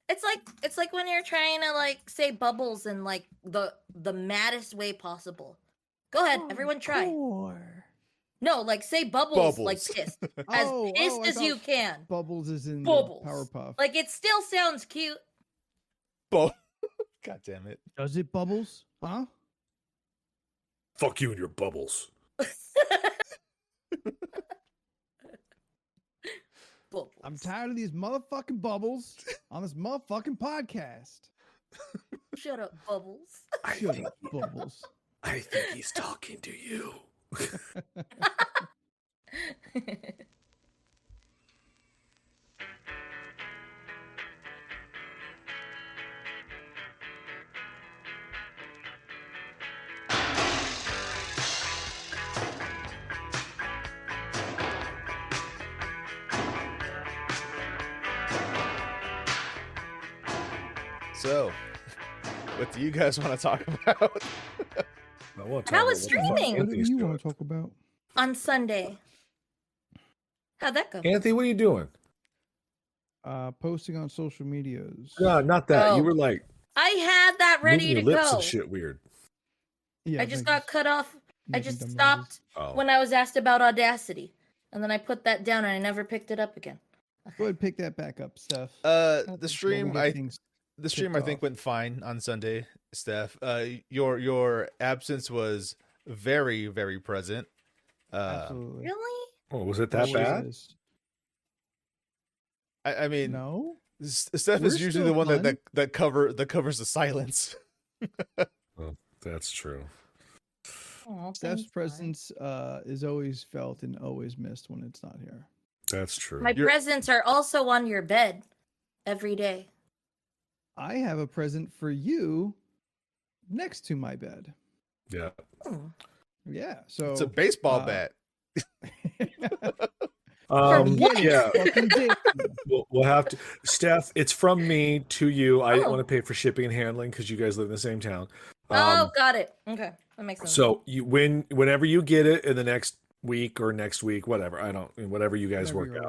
It's like when you're trying to like say bubbles in like the maddest way possible. Go ahead, everyone try. Core. No, like say bubbles, like Bubbles. pissed. As pissed I as you thought can. Bubbles is in Bubbles. the Powerpuff. Like it still sounds cute. God damn it. Does it bubbles? Huh? Fuck you and your bubbles. Bubbles. I'm tired of these motherfucking bubbles on this motherfucking podcast. Shut up, Bubbles. Shut up, Bubbles. I think he's talking to you. So, what do you guys want to talk about? How was streaming? What do you want to talk about? On Sunday. How'd that go? Anthony, what are you doing? Posting on social medias. No, not that. Oh. You were like I had that ready moving to your lips go. and shit weird. Yeah, I just got cut off. I making just dumb stopped Oh. when I was asked about Audacity. And then I put that down and I never picked it up again. Go ahead, pick that back up, Steph. The stream, I things think off. went fine on Sunday, Steph. Your absence was very, very present. Absolutely. Really? Oh, was it that Always bad? is. I mean, No. Steph We're is usually the still one fun. that covers the silence. Oh, that's true. Oh, Steph's thanks, presence is always felt and always missed when it's not here. That's true. My presents are also on your bed every day. I have a present for you next to my bed. Yeah. Oh. Yeah, so It's a baseball bat. Yeah. fucking dick. We'll have to. Steph, it's from me to you. I didn't Oh. want to pay for shipping and handling because you guys live in the same town. Oh, got it. Okay, that makes sense. So you whenever you get it in the next week or next week, whatever. Whatever you guys Whenever work you're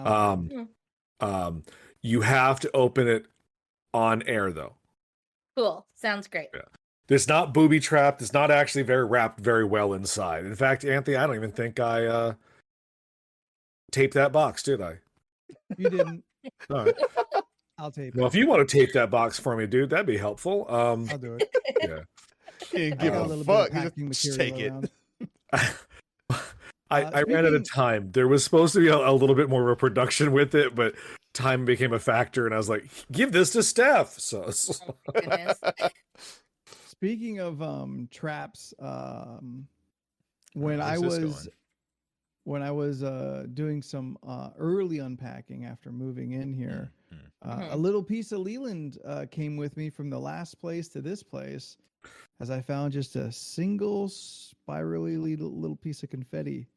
out. around. You have to open it on air though. Cool. Sounds great. Yeah. It's not booby trapped. It's not actually wrapped very well inside. In fact, Anthony, I don't even think I taped that box, did I? You didn't. All right. I'll tape Well, it. if you want to tape that box for me, dude, that'd be helpful. I'll do it. Yeah. You I give got a a little fuck. bit of You packing just material take it. around. I ran out of time. There was supposed to be a little bit more of a production with it, but time became a factor, and I was like, "Give this to Steph." So, Oh my goodness. Speaking of traps, when Where's this going? doing some early unpacking after moving in here, Mhm. a little piece of Leland came with me from the last place to this place, as I found just a single spirally little piece of confetti.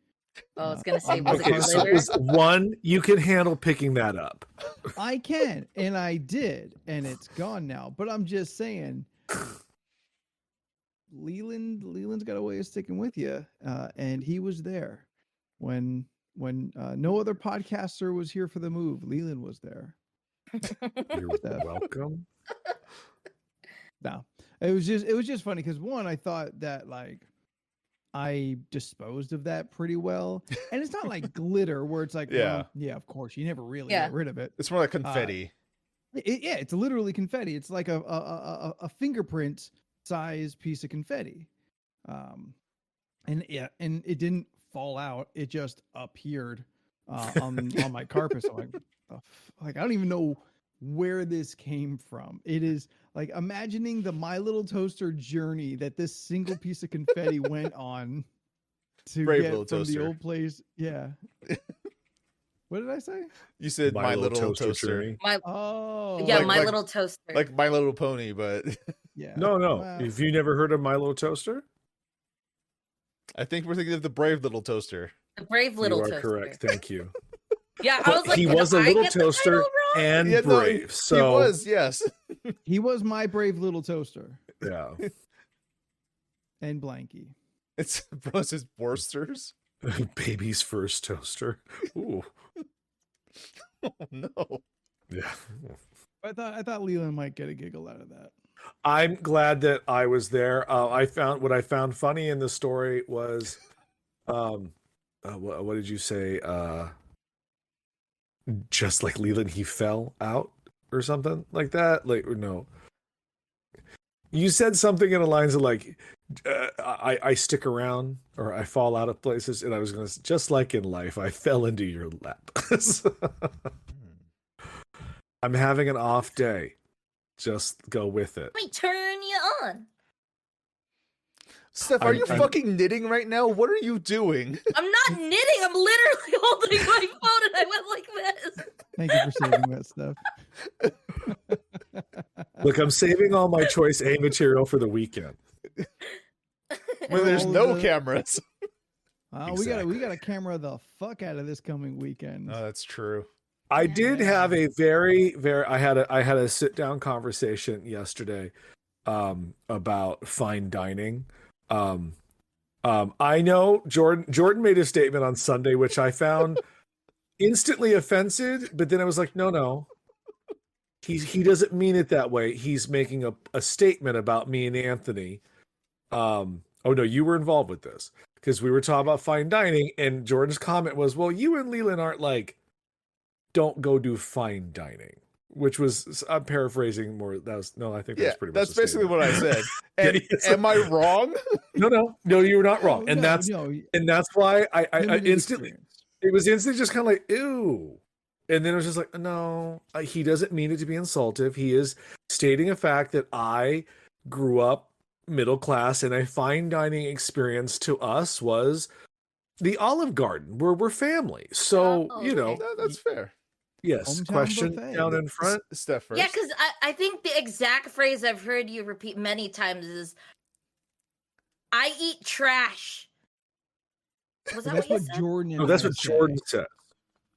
Oh, I was gonna say, was okay, it so glitter? is one you can handle picking that up. I can, and I did, and it's gone now. But I'm just saying, Leland's got a way of sticking with you, and he was there when no other podcaster was here for the move. Leland was there. You're welcome. No, it was just funny because one, I thought that like I disposed of that pretty well, and it's not like glitter where it's like, Yeah. well, yeah, of course, you never really Yeah. get rid of it. It's more like confetti. Yeah, it's literally confetti. It's like a fingerprint size piece of confetti, and it didn't fall out. It just appeared on my carpet. So I don't even know where this came from. It is like imagining the My Little Toaster journey that this single piece of confetti went on to Brave get Little from the Toaster. old place. Yeah. What did I say? You said My Little Toaster. journey. Oh, Yeah, Like- My like- Little Toaster. Like My Little Pony, but yeah. No. Well, Have you never heard of My Little Toaster? I think we're thinking of the Brave Little Toaster. The Brave Little you are Toaster. correct. Thank you. Yeah, I was But like, he did was a I little get the toaster title wrong? and Yeah, no, brave. he So was, yes. he was my brave little toaster yeah. and Blanky. It's was his Worcesters. Baby's first toaster. Ooh. Oh no. Yeah. I thought Leland might get a giggle out of that. I'm glad that I was there. What I found funny in the story was, what did you say? Just like Leland, he fell out or something like that. Like, or no, you said something in the lines of like, I stick around or I fall out of places, and I was gonna just like in life, I fell into your lap. I'm having an off day. Just go with it. Let me turn you on. Steph, are you fucking knitting right now? What are you doing? I'm not knitting. I'm literally holding my phone and I went like this. Thank you for saving that stuff. Look, I'm saving all my choice A material for the weekend. When there's All no the- cameras. We got to camera the fuck out of this coming weekend. Oh, that's true. I did have a very, I had a sit down conversation yesterday about fine dining. I know Jordan made a statement on Sunday which I found instantly offensive, but then I was like, no. He doesn't mean it that way. He's making a statement about me and Anthony. Oh no, you were involved with this because we were talking about fine dining, and Jordan's comment was, well, you and Leland aren't like, don't go do fine dining, which was, I'm paraphrasing more. I think that's pretty much that's basically what I said. Yeah, And am I wrong? No, you were not wrong. And that's why I instantly, it was instantly just kind of like, ew. And then it was just like, no, he doesn't mean it to be insultive. He is stating a fact that I grew up middle class, and a fine dining experience to us was the Olive Garden, where we're family. So, That's fair. Yes. Hometown Question buffet. down in front. Steph first. Yeah, because I think the exact phrase I've heard you repeat many times is, I eat trash. Was that That's what you what said? Jordan. No, that's what say. Jordan said.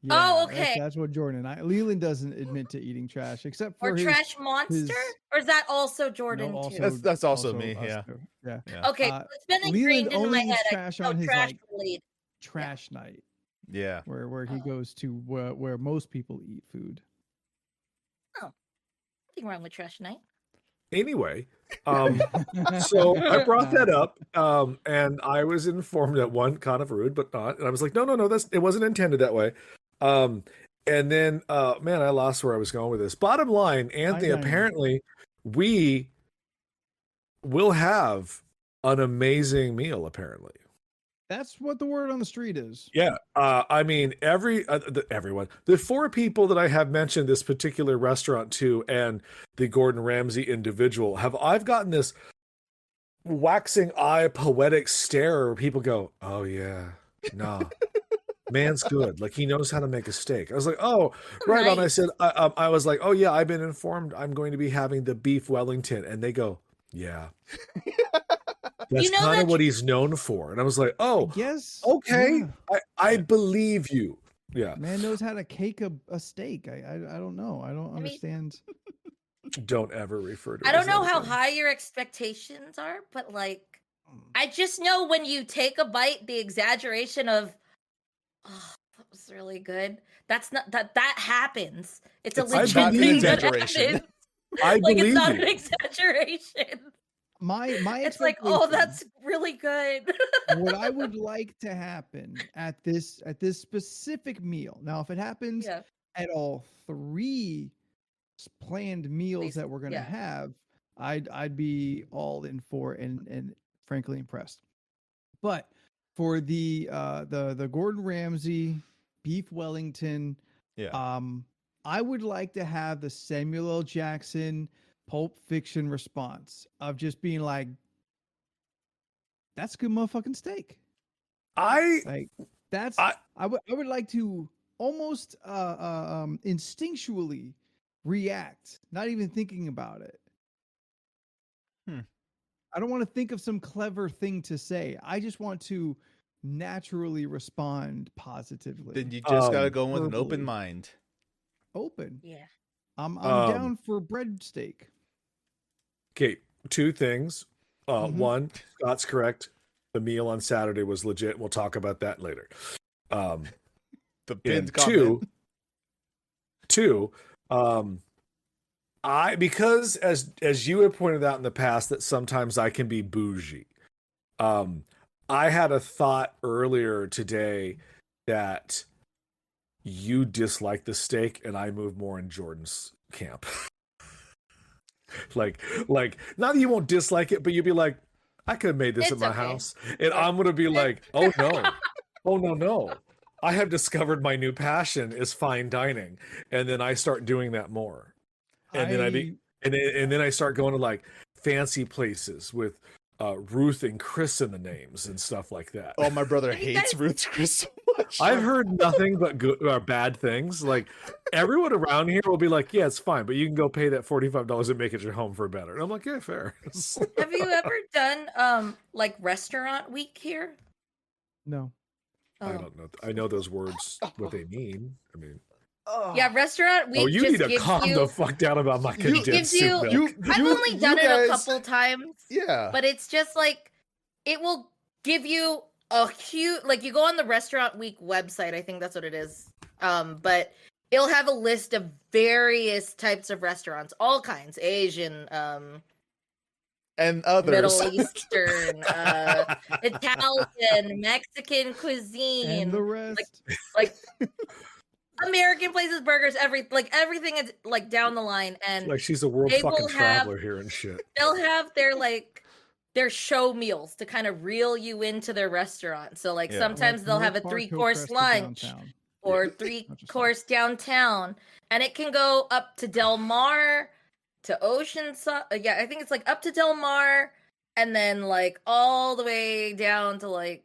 Yeah, Oh, okay. That's what Jordan. Leland doesn't admit to eating trash, except for Or his, Trash Monster? Or is that also Jordan no, too? That's also me, us yeah. too. Yeah. Yeah. Okay, it's been ingrained Leland into only my eats head. trash I on know his trash like related. trash night, Yeah. where he goes to where most people eat food. Nothing wrong with trash night. Anyway, so I brought that up, and I was informed that one, kind of rude, but not. And I was like, no, it wasn't intended that way. And then, man, I lost where I was going with this. Bottom line, Anthony, apparently we will have an amazing meal, apparently. That's what the word on the street is. Yeah. I mean, everyone, the 4 people that I have mentioned this particular restaurant to, and the Gordon Ramsay individual, I've gotten this waxing eye poetic stare where people go, oh yeah, nah, man's good. Like, he knows how to make a steak. I was like, oh, right on. I said, I was like, oh yeah, I've been informed I'm going to be having the beef Wellington. And they go, yeah. That's kind of what he's known for. And I was like, oh, yes, okay. Yeah. I believe you. Yeah. Man knows how to cake a steak. I don't know. I don't understand. Don't ever refer to it. I don't as know how anything. high your expectations are, but like, I just know when you take a bite, the exaggeration of, oh, that was really good. That's not that happens. It's a legit not an thing that exaggeration. happens. I Like, believe it's not you. an exaggeration. My It's like, oh, expectation- that's really good. what I would like to happen at this specific meal. Now, if it happens Yeah. at all 3 planned meals Please, that we're gonna yeah. have, I'd be all in for and frankly impressed. But for the Gordon Ramsay beef Wellington, Yeah. I would like to have the Samuel L. Jackson Pulp Fiction response of just being like, that's good motherfucking steak. I would like to almost instinctually react, not even thinking about it. I don't want to think of some clever thing to say. I just want to naturally respond positively. Then you just gotta go in with an verbally. open mind. Open. Yeah. I'm down for bread steak. Okay, 2 things. Mhm. One, Scott's correct. The meal on Saturday was legit. We'll talk about that later. The pinned And comment. two, because as you have pointed out in the past that sometimes I can be bougie. I had a thought earlier today that you dislike the steak and I move more in Jordan's camp. like not that you won't dislike it, but you'd be like, I could have made this at my house. And I'm gonna be like, oh no. I have discovered my new passion is fine dining. And then I start doing that more. And then I start going to like fancy places with Ruth and Chris in the names and stuff like that. Oh, my brother hates Ruth and Chris so much. I've heard nothing but good or bad things. Like everyone around here will be like, yeah, it's fine, but you can go pay that $45 and make it your home for better. And I'm like, yeah, fair. Have you ever done like restaurant week here? No. I don't know. I know those words, what they mean. I mean, yeah, restaurant week. oh, you just need to gives calm you, the fuck down about my condensed soup milk. I've only done it a couple times. Yeah. But it's just like, it will give you a huge, like you go on the restaurant week website, I think that's what it is. But it'll have a list of various types of restaurants, all kinds, Asian, and others. Middle Eastern, Italian, Mexican cuisine, And the rest. like American places, burgers, everything is like down the line, and Like she's a world they fucking will traveler here and shit. they'll have their show meals to kind of reel you into their restaurant. So like Yeah. sometimes they'll have a North Park, 3-course Hillcrest to lunch downtown. or Not just 3-course downtown, and it can go up to Del Mar, to Oceanside. Yeah, I think it's like up to Del Mar, and then like all the way down to like,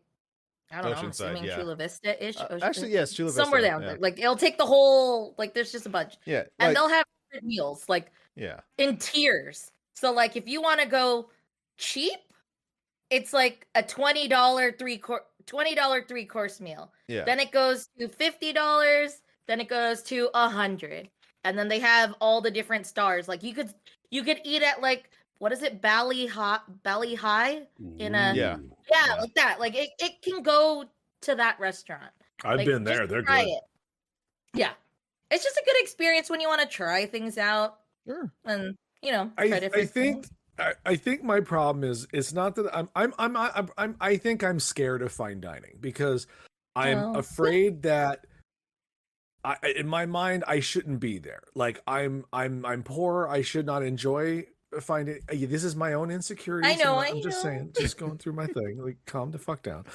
I don't know, I'm Oceanside, assuming yeah. Chula Vista ish. Actually, yes, Chula Vista. somewhere down yeah. there. Like it'll take the whole, like there's just a bunch, Yeah. and Like, they'll have different meals like yeah. in tiers. So like if you want to go cheap, it's like a $20 3-course meal. Yeah. Then it goes to $50. Then it goes to $100, and then they have all the different stars. Like you could eat at like, what is it, Bally High in a Yeah. like that. Like it can go to that restaurant. I've Like, been there. just They're try good. it. Yeah, it's just a good experience when you want to try things out Sure. and try I different think things. I think my problem is it's not that I think I'm scared of fine dining because I'm Oh. afraid that in my mind I shouldn't be there. Like I'm poor. I should not enjoy finding. This is my own insecurity. I know, I'm just saying, just going through my thing. Like calm the fuck down.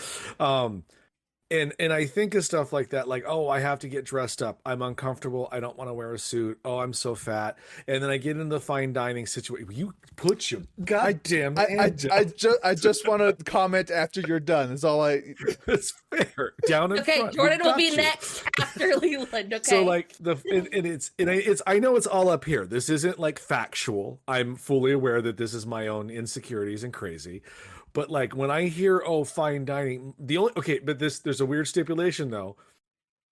And I think of stuff like that, like, oh, I have to get dressed up. I'm uncomfortable. I don't want to wear a suit. Oh, I'm so fat. And then I get into the fine dining situation. You put your goddamn I just want to comment after you're done. Is all I. It's fair. Down in Okay, front. Jordan We will got be you. next after Leland. Okay. So like it's I know it's all up here. This isn't like factual. I'm fully aware that this is my own insecurities and crazy. But like when I hear fine dining, there's a weird stipulation though.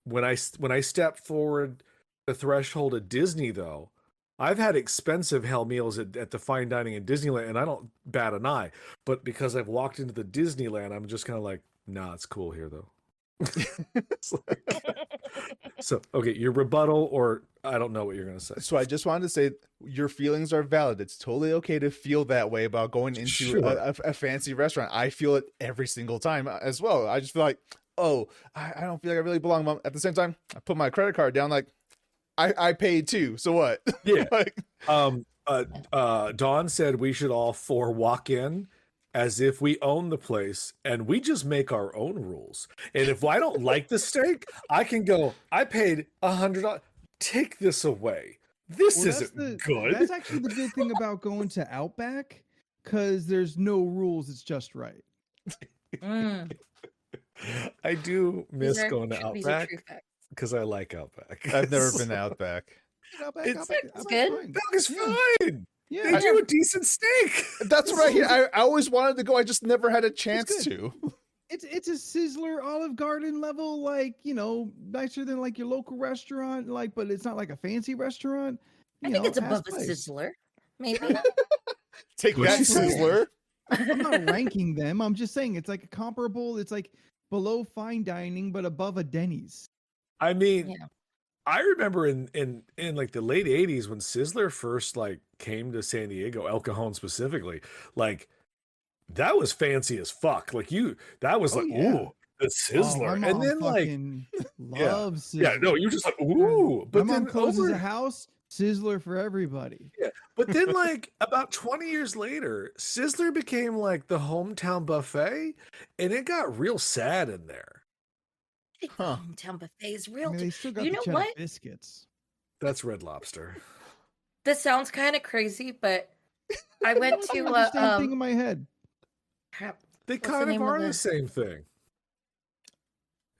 When I step forward the threshold at Disney though, I've had expensive hell meals at the fine dining in Disneyland and I don't bat an eye. But because I've walked into the Disneyland, I'm just kind of like, nah, it's cool here though. So okay, your rebuttal, or I don't know what you're gonna say. So I just wanted to say your feelings are valid. It's totally okay to feel that way about going into Sure. a fancy restaurant. I feel it every single time as well. I just feel like, oh, I don't feel like I really belong. But at the same time, I put my credit card down. Like, I paid too. So what? Yeah. Like, Dawn said we should all 4 walk in as if we own the place and we just make our own rules. And if I don't like the steak, I can go, I paid $100. Take this away. This isn't good. That's actually the good thing about going to Outback, because there's no rules. It's just right. Mm. I do miss These are going to these are Outback true facts. because I like Outback. I've never been to Outback. Outback's It's good. fine. Outback is fine. Yeah. They do a decent steak. That's what I hear. I always wanted to go. I just never had a chance good. to. It's a Sizzler, Olive Garden level, like, nicer than like your local restaurant, like, but it's not like a fancy restaurant. I think it's past above a place. Sizzler. Maybe. Take What'd that, she say? Sizzler. I'm not ranking them. I'm just saying it's like a comparable. It's like below fine dining, but above a Denny's. I mean, Yeah. I remember in like the late 80s when Sizzler first like came to San Diego, El Cajon specifically, like that was fancy as fuck. Like that was Oh, like, yeah. ooh, the Sizzler. My And mom then like, fucking yeah. loves Yeah, no, Sizzler. you're just like, ooh. My But mom then closes a house, Sizzler for everybody. yeah, but then like about 20 years later, Sizzler became like the hometown buffet, and it got real sad in there. I think the hometown buffet is I real. mean, they still got You the know cheddar what? biscuits. That's Red Lobster. This sounds kind of crazy, but I went I to have the same thing in my head. crap. They What's kind the of name of are the the- same thing.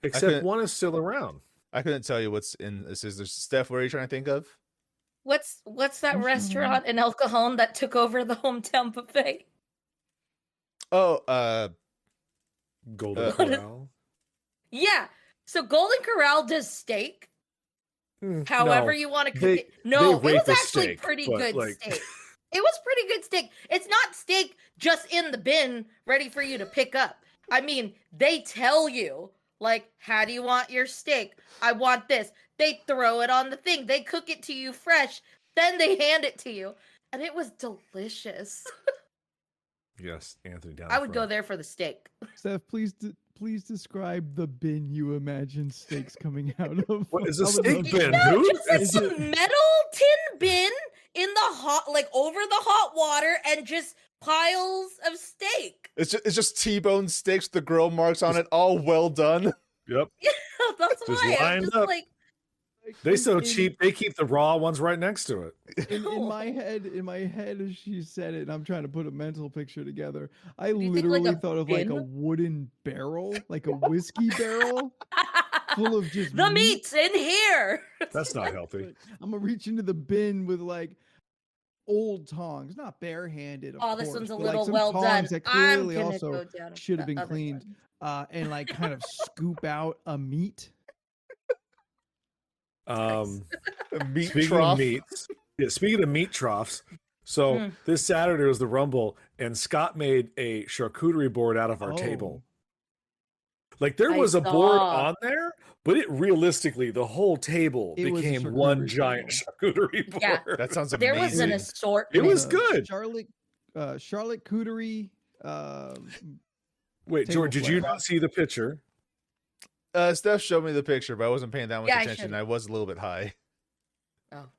Except couldn't- one is still around. I couldn't tell you what's in the Sizzler. Steph, what are you trying to think of? What's that What's restaurant in El Cajon that took over the hometown buffet? Oh, Golden What is- Corral. Yeah. So Golden Corral does steak. Mm, However no. you want to cook They- it. No, it they rape was a actually steak, pretty but, good like- steak. It was pretty good steak. It's not steak just in the bin ready for you to pick up. I mean, they tell you, like, how do you want your steak? I want this. They throw it on the thing. They cook it to you fresh. Then they hand it to you. And it was delicious. Yes, Anthony down. I would go front. there for the steak. Steph, please describe the bin you imagine steaks coming out of. What is a I would steak love to- bin? No, Who? just like Is some it- metal tin bin in the hot, like over the hot water, and just piles of steak. it's just T-bone steaks with the grill marks on it, all well done. Yep. That's Just why I'm lined just up. like, They so in- cheap. They keep the raw ones right next to it. In my head, as she said it, and I'm trying to put a mental picture together. I you think, like, literally a thought of like a bin? wooden barrel, like a whiskey barrel, full of just the meat. meat's in here. That's not healthy. I'm gonna reach into the bin with like old tongs, not barehanded. Of Oh, this course, one's a but, little some well done. tongs that I'm clearly gonna also go down should have the been other cleaned, one. and like kind of scoop out a meat. A meat Speaking trough. of meats, yeah. Speaking of meat troughs, so Mm. this Saturday was the Rumble, and Scott made a charcuterie board out of our Oh. table. Like there I was a board saw. on there, but it realistically the whole table It was a became one charcuterie giant charcuterie board. Yeah. That sounds There amazing. was an It assortment. was a good. Charlotte Cootery. Wait, table George, did you flare. not see the picture? Steph showed me the picture, but I wasn't paying that much Yeah, I attention. showed I was a little bit high.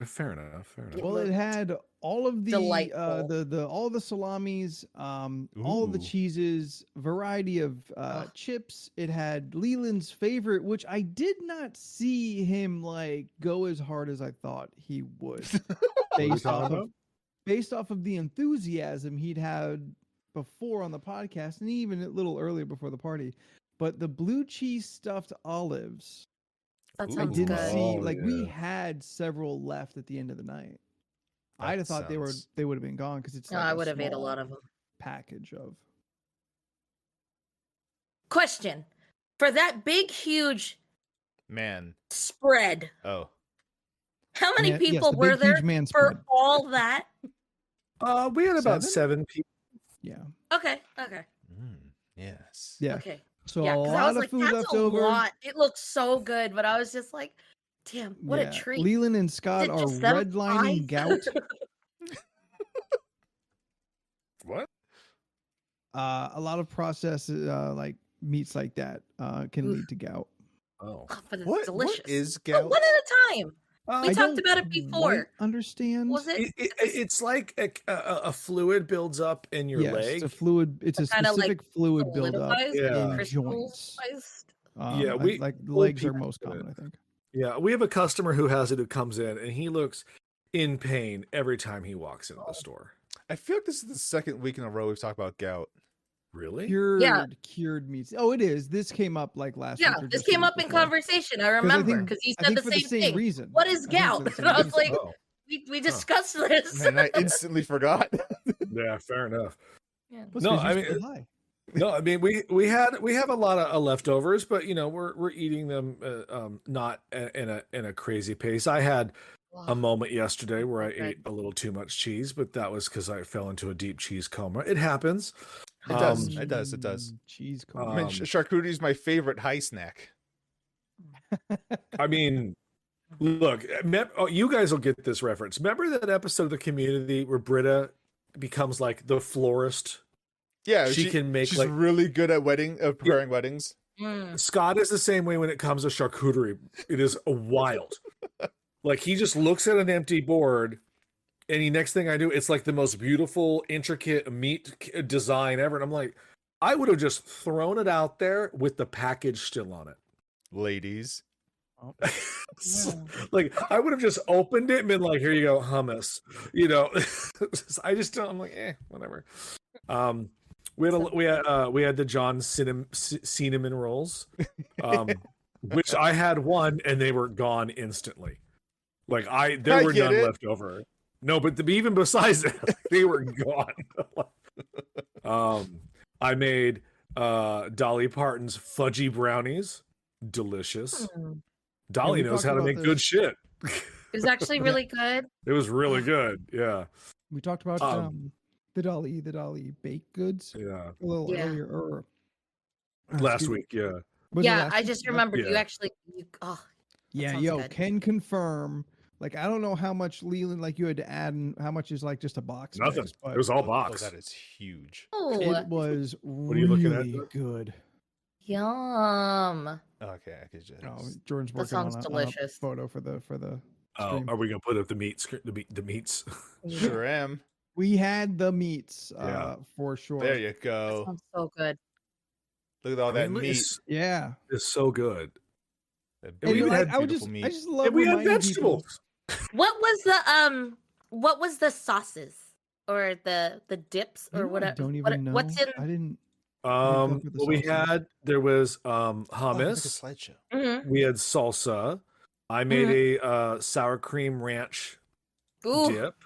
Fair enough. Fair enough. It Well, it looked had all of the delightful. the all the salamis, all of the Ooh. cheeses, variety of Ugh. chips. It had Leland's favorite, which I did not see him like go as hard as I thought he would, What are you based talking off about? of based off of the enthusiasm he'd had before on the podcast, and even a little earlier before the party. But the blue cheese stuffed olives, That Ooh. I sounds didn't good. see. Oh, Like we yeah. had several left at the end of the night. I'd have That thought sounds- they would have been gone because it's No, like I would have ate a small lot of them. package of. Question. For that big, huge Man. spread, Oh. how many Man- yes, people the were big, there huge man for spread. all that? We had about 7? 7 people. Yeah, Okay. Yes. yeah. Okay. So Yeah, a because I lot was of like, food that's left a over. lot. It looks so good, but I was just like, damn, what Yeah, a treat. Leland and Scott it are just them redlining five? gout. What? A lot of processed like meats like that can Oof. lead to gout. Oh. Oh, but it's What delicious. is Oh, gout? one at a time. We I talked don't about it before. quite understand. Was it? It's like a fluid builds up in your Yes, leg. it's a fluid. It's a Kinda, like, specific fluid buildup Solidifies, Yeah. in crystals joints. spiced. Yeah, we- like old legs are people most get it. common, I think. Yeah, we have a customer who has it who comes in and he looks in pain every time he walks into the store. I feel like this is the second week in a row we've talked about gout. Really? Cured meats. Oh, it is. This came up like last Yeah, week. or this just the came week up in before. conversation. I 'Cause remember think- because you I said think the for same the same thing. reason. What is I think for gout? the same And I was reason. like, Oh, we discussed this. And I instantly forgot. yeah, fair enough. Yeah. Well, it's No, 'cause I you're mean, still high. No, I mean we have a lot of leftovers, but you know we're eating them not in a crazy pace. I had a moment yesterday where I Okay. ate a little too much cheese, but that was because I fell into a deep cheese coma. It happens. It does. It does. It does. Cheese. I mean, Um, charcuterie is my favorite high snack. I mean, Look, you guys will get this reference. Remember that episode of the Community where Britta becomes like the florist? Yeah, she can make she's like really good at preparing weddings. Scott is the same way when it comes to charcuterie. It is wild. Like he just looks at an empty board, and next thing I do, it's like the most beautiful, intricate meat design ever. And I'm like, I would have just thrown it out there with the package still on it. Ladies. Like I would have just opened it and been like, here you go, hummus. You know, I just don't. I'm like, whatever. We had the John cinnamon rolls, which I had one and they were gone instantly. Like there were none left over. No, but even besides that, they were gone. I made Dolly Parton's fudgy brownies, delicious. Dolly knows how to make good shit. It was actually really good. It was really good. Yeah. We talked about the Dolly baked goods. Yeah. A little earlier or last week. Yeah. I just remembered you actually. Can confirm. Like I don't know how much Leland like you had to add and how much is like just a box. Nothing. Mix, but it was all box. That is huge. It was what are you looking at? Good. Yum. Okay, I could just. Jordan's working on a photo for the stream. Are we gonna put up the meats? Sure am. We had the meats, for sure. There you go. That sounds so good. Look at all that meat. It's so good. And we I just love. And we had vegetables. What was the sauces or the dips or whatever? I don't even know. What's in? I didn't. There was hummus. Oh, like a slideshow. Mm-hmm. We had salsa. I made a sour cream ranch dip.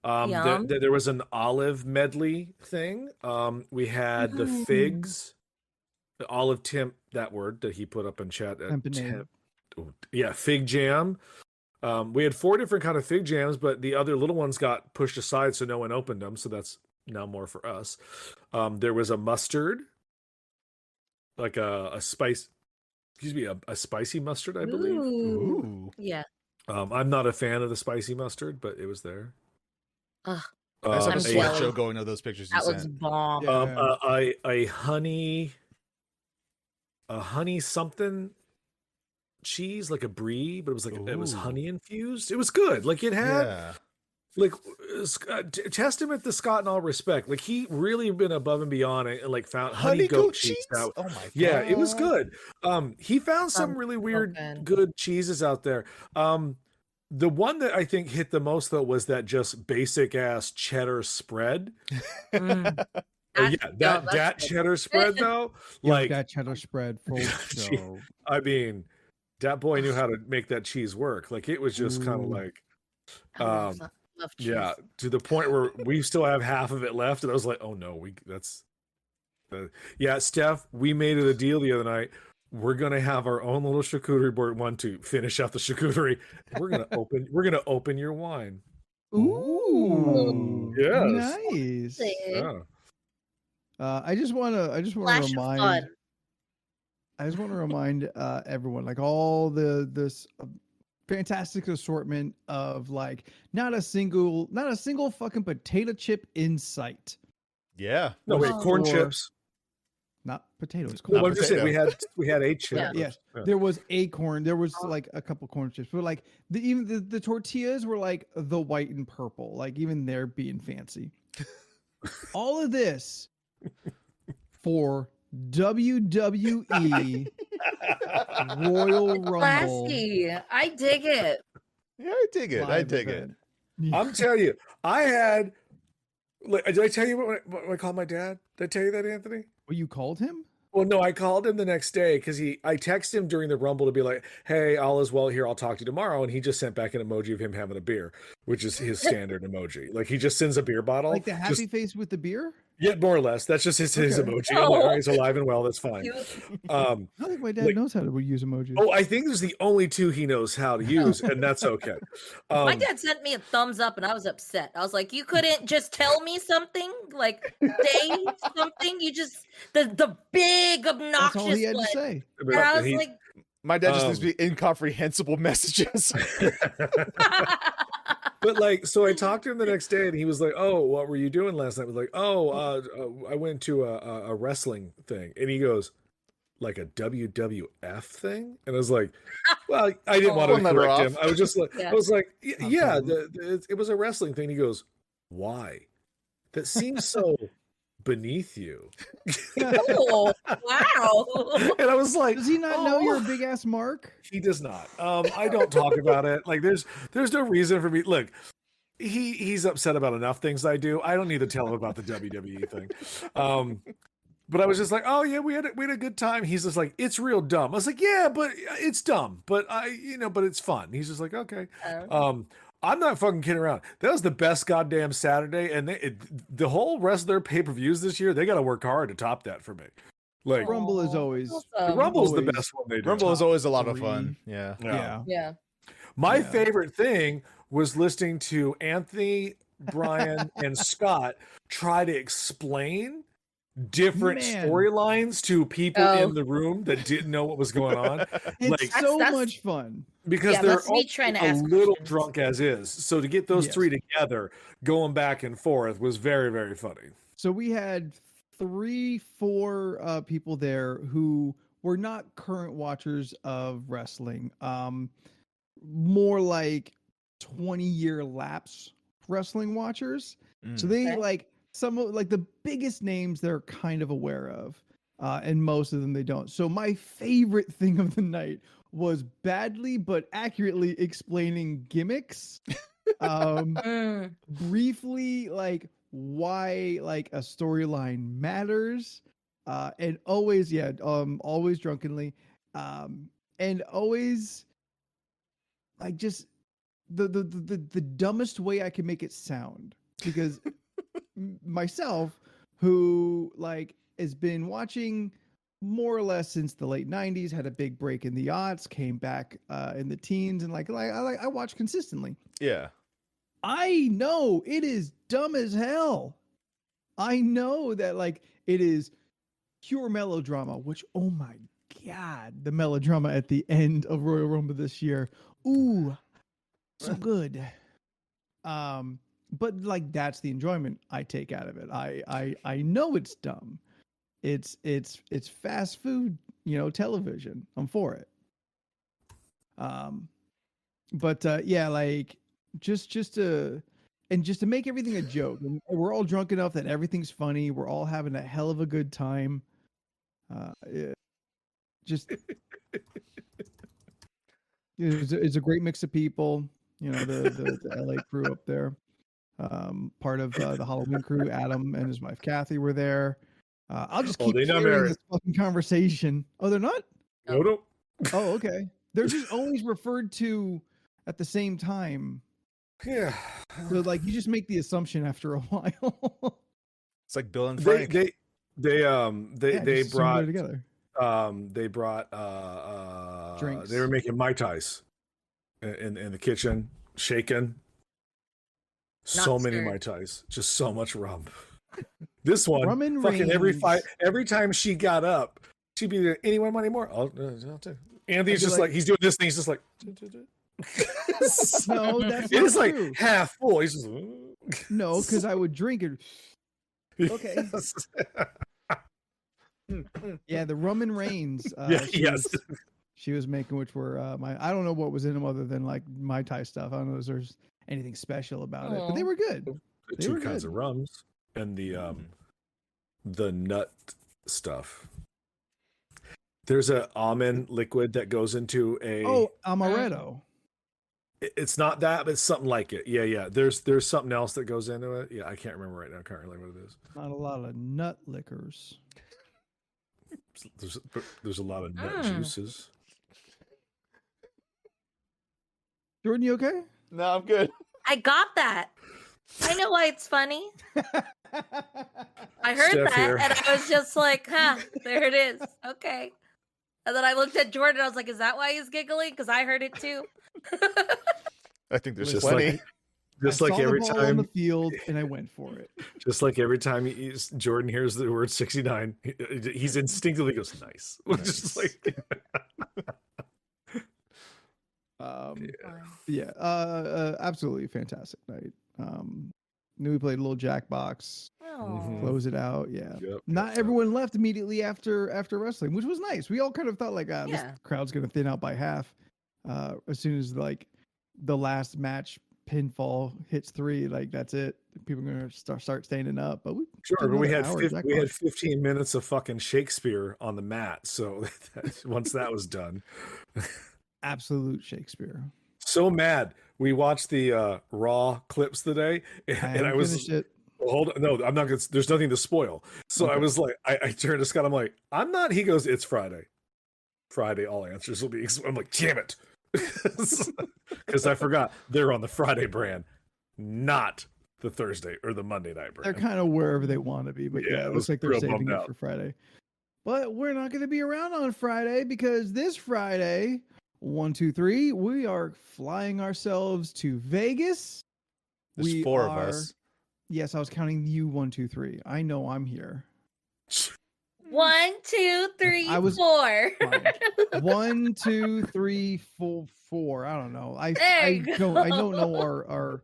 There was an olive medley thing. We had the figs, the olive that word that he put up in chat. Fig jam. We had 4 different kind of fig jams, but the other little ones got pushed aside, so no one opened them. So that's now more for us. There was a mustard, like a spice. Excuse me, a spicy mustard, I believe. Ooh. Yeah. I'm not a fan of the spicy mustard, but it was there. I saw a slideshow going to those pictures you sent. That was bomb. A honey something cheese, like a brie, but it was like it was honey infused. It was good. Like it had like testament to Scott in all respect. Like he really been above and beyond and like found honey goat cheese out. Oh my god. Yeah, it was good. He found some really weird good cheeses out there. The one that I think hit the most though was that just basic ass cheddar spread. That cheddar spread though, like that cheddar spread. Show. I mean, that boy knew how to make that cheese work. Like it was just kind of like, to the point where we still have half of it left, and I was like, oh no, Steph, we made it a deal the other night. We're gonna have our own little charcuterie board to finish out the charcuterie. We're gonna open your wine. Ooh, yes, nice. Yeah. I just want to remind everyone, like all this fantastic assortment of like not a single fucking potato chip in sight. Yeah. No, wait, corn chips. Not potatoes. Well, I'm just saying we had 8 chips. Yes, there was a corn. There was like a couple corn chips, but like even the tortillas were like the white and purple. Like even they're being fancy. All of this for WWE Royal Rumble. Classy. I dig it. Yeah, I dig it. I dig it. I'm telling you, I had. Did I tell you what I called my dad? Did I tell you that, Anthony? Well, you called him? Well, no, I called him the next day because I texted him during the Rumble to be like, hey, all is well here. I'll talk to you tomorrow. And he just sent back an emoji of him having a beer, which is his standard emoji. Like he just sends a beer bottle. Like the happy face with the beer? Yeah, more or less. That's just his emoji. I'm like, all right, he's alive and well. That's fine. I think my dad knows how to use emojis. Oh, I think there's the only 2 he knows how to use, and that's okay. My dad sent me a thumbs up, and I was upset. I was like, "You couldn't just tell me something, like say something. You just the big obnoxious." That's all he had to say. And I was like, My dad just leaves me incomprehensible messages. But like, so I talked to him the next day, and he was like, "Oh, what were you doing last night?" I was like, I went to a wrestling thing," and he goes, "Like a WWF thing?" And I was like, "Well, I didn't want to One letter correct off. him. I was just like, Yeah. I was like, Not yeah, problem. it was a wrestling thing." He goes, "Why? That seems so beneath you." Oh, wow. And I was like, Does he not know you're a "Oh." big ass mark? He does not. I don't talk about it. Like, there's no reason for me. Look, he's upset about enough things I do. I don't need to tell him about the WWE thing. But I was just like, "Oh yeah, we had a good time." He's just like, "It's real dumb." I was like, "Yeah, but it's dumb, but but it's fun." He's just like, "Okay." I'm not fucking kidding around. That was the best goddamn Saturday, and the whole rest of their pay-per-views this year, they got to work hard to top that for me. Like, Rumble is always the Rumble's the always best one they do. Rumble is always a lot of three. fun. Yeah. yeah. Yeah. My Yeah. favorite thing was listening to Anthony, Brian, and Scott try to explain different Man. storylines to people Oh. in the room that didn't know what was going on. It's Like, so That's- much fun. because Yeah, they're that's me all trying to a ask little questions. drunk as is. So to get those Yes. three together, going back and forth, was very, very funny. So we had 3-4 people there who were not current watchers of wrestling. More like 20-year lapse wrestling watchers. So they Okay. like some of like the biggest names they're kind of aware of. And most of them they don't. So my favorite thing of the night was badly but accurately explaining gimmicks. Mm. Briefly, like why like a storyline matters, and always always drunkenly, and always like just the dumbest way I can make it sound, because myself, who like has been watching more or less since the late 90s, had a big break in the aughts, came back in the teens, and I watch consistently. Yeah. I know it is dumb as hell. I know that like it is pure melodrama, which, oh my God, the melodrama at the end of Royal Rumble this year. Ooh, so good. But like that's the enjoyment I take out of it. I know it's dumb. It's fast food, television. I'm for it. But yeah, like just to make everything a joke. And we're all drunk enough that everything's funny. We're all having a hell of a good time. Just it's a great mix of people. The LA crew up there. Part of the Halloween crew, Adam and his wife Kathy were there. I'll just keep they're not carrying married. this fucking conversation. Oh, they're not? No. Oh, okay. They're just always referred to at the same time. Yeah. So like you just make the assumption after a while. It's like Bill and They Frank. Yeah, just they assume brought they're together. Drinks. Drinks. They were making Mai Tais in the kitchen, shaking. So Not many stirred. Mai Tais, just so much rum. This one, Rum and fucking Reigns. every time she got up, she'd be there. Anyone want any more? I'll take. Anthony's be just like- like he's doing this thing. He's just like. No, that's It not is like true. half full. He's just. No, because I would drink it. Okay. Yeah, the rum and Reigns. Yeah, she yes. she was making, which were I don't know what was in them other than like Mai Tai stuff. I don't know if there's anything special about it, but they Aw. were good. The They two were kinds good. of rums and the nut stuff. There's a almond liquid that goes into a. Oh, amaretto. It's not that, but it's something like it. Yeah. There's something else that goes into it. Yeah, I can't remember right now. I can't remember what it is. Not a lot of nut liquors. There's a lot of nut Mm. juices. Jordan, you okay? No, I'm good. I got that. I know why it's funny. I heard Steph that here. and I was just like, huh, there it is. Okay. And then I looked at Jordan and I was like, is that why he's giggling? Because I heard it too. I think there's Just plenty. like- Just I like saw the every ball on the time, field and I went for it. just like every time Jordan hears the word 69, he's instinctively goes nice. Just like Yeah, absolutely fantastic night. Knew we played a little Jackbox, Oh. close it out. Yeah, Yep, not yep. everyone left immediately after wrestling, which was nice. We all kind of thought like, this Yeah. crowd's gonna thin out by half as soon as like the last match pinfall hits 3. Like that's it. People are gonna start standing up. But we Sure, did but we another had hour we had Jackbox. 15 minutes of fucking Shakespeare on the mat. So once that was done, Absolute Shakespeare. so mad. We watched the Raw clips today, I and I haven't was finished it. hold on. No, I'm not gonna. There's nothing to spoil. So I Okay. was like, I turned to Scott. I'm like, I'm not. He goes, it's Friday. Friday, all answers will be. I'm like, damn it, because I forgot they're on the Friday brand, not the Thursday or the Monday night brand. They're kind of wherever they want to be, but Yeah, yeah, I it was looks like they're real saving bummed it out. for Friday. But we're not going to be around on Friday because this Friday, 1, 2, 3, we are flying ourselves to Vegas. There's We 4 are- of us. Yes, I was counting you 1, 2, 3. I know I'm here. 1, 2, 3, I was- 4. Fine. 1, 2, 3, 4. I don't know. There I you don't. I go. don't know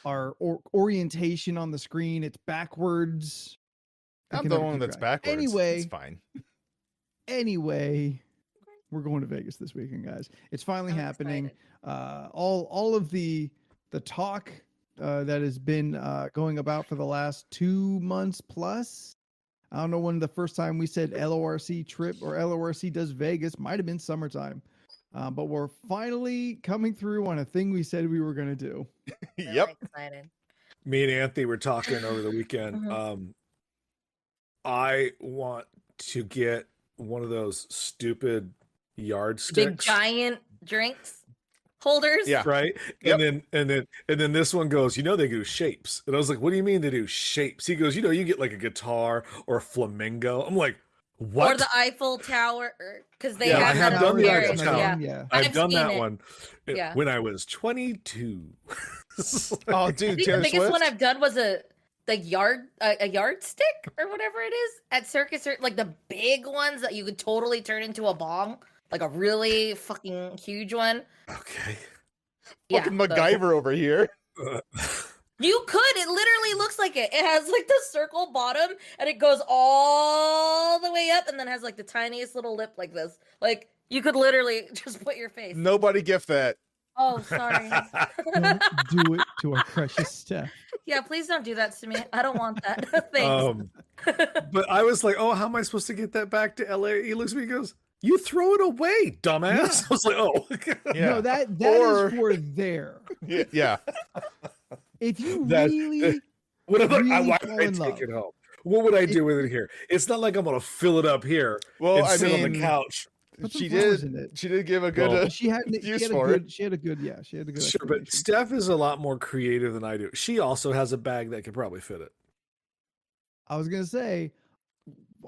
our orientation on the screen. It's backwards. I I'm can the never one keep that's track. backwards. Anyway, It's fine. Anyway, we're going to Vegas this weekend, guys. It's finally I'm happening. excited. All of the talk that has been going about for the last 2 months plus. I don't know when the first time we said LORC trip or LORC does Vegas. Might have been summertime. But we're finally coming through on a thing we said we were going to do. Really Yep. excited. Me and Anthony were talking over the weekend. Mhm. I want to get one of those stupid Big yardsticks, giant drinks holders. Yeah. right? Yep. And then this one goes, they do shapes, and I was like, what do you mean they do shapes? He goes, you get like a guitar or a flamingo. I'm like, what? Or the Eiffel Tower, because they Yeah, have I have that done the upstairs, Eiffel Tower. Yeah. Yeah. I've done seen that it. one Yeah. when I was 22. Oh, I dude, think the Taylor biggest Swift. one I've done was a yardstick or whatever it is at Circus, or like the big ones that you could totally turn into a bong, like a really fucking huge one. Okay. Fucking the- MacGyver over here. You could. It literally looks like it. It has like the circle bottom, and it goes all the way up, and then has like the tiniest little lip like this. Like you could literally just put your face. Nobody gift that. Oh, sorry. Don't do it to our precious Steph. Yeah, please don't do that to me. I don't want that. Thanks. But I was like, oh, how am I supposed to get that back to LA? He looks at me and goes, you throw it away, dumbass. Yeah. I was like, oh. Yeah. No, that Or- is for there. Yeah. If you That- really What am I, really why fall would I in take love. it home? What would I do with it here? It's not like I'm going to fill it up here Well, and I sit on the mean, couch. Put some she flowers did. in it. She did give a good. Well, She had use a for good. She had a good. Yeah, she had a good. Sure, but explanation. Steph is a lot more creative than I do. She also has a bag that could probably fit it. I was gonna say,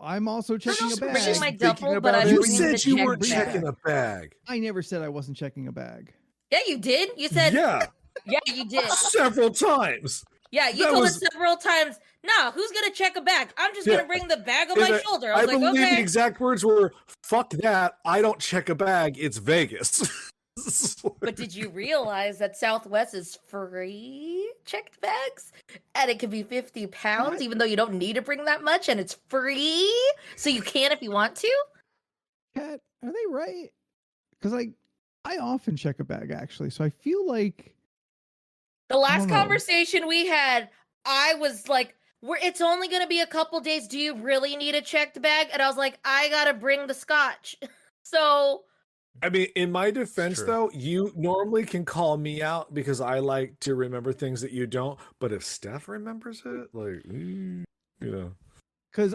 I'm also checking a just bag. bringing my Thinking duffel, about but I'm it. You bringing said the you check weren't bag. checking a bag. I never said I wasn't checking a bag. Yeah, you did. You said, Yeah, yeah, you did. several times. Yeah, you That told was- us several times, nah, who's going to check a bag? I'm just Yeah. going to bring the bag on And my shoulder. I was like, believe the okay. exact words were, fuck that. I don't check a bag. It's Vegas. But did you realize that Southwest is free checked bags? And it can be 50 pounds, What? even though you don't need to bring that much, and it's free? So you can if you want to? Kat, are they right? Because I often check a bag actually, so I feel like The last don't know. conversation we had, I was like, it's only going to be a couple days. Do you really need a checked bag? And I was like, I got to bring the scotch. So, I mean, in my defense, True. though, you normally can call me out because I like to remember things that you don't. But if Steph remembers it, like, because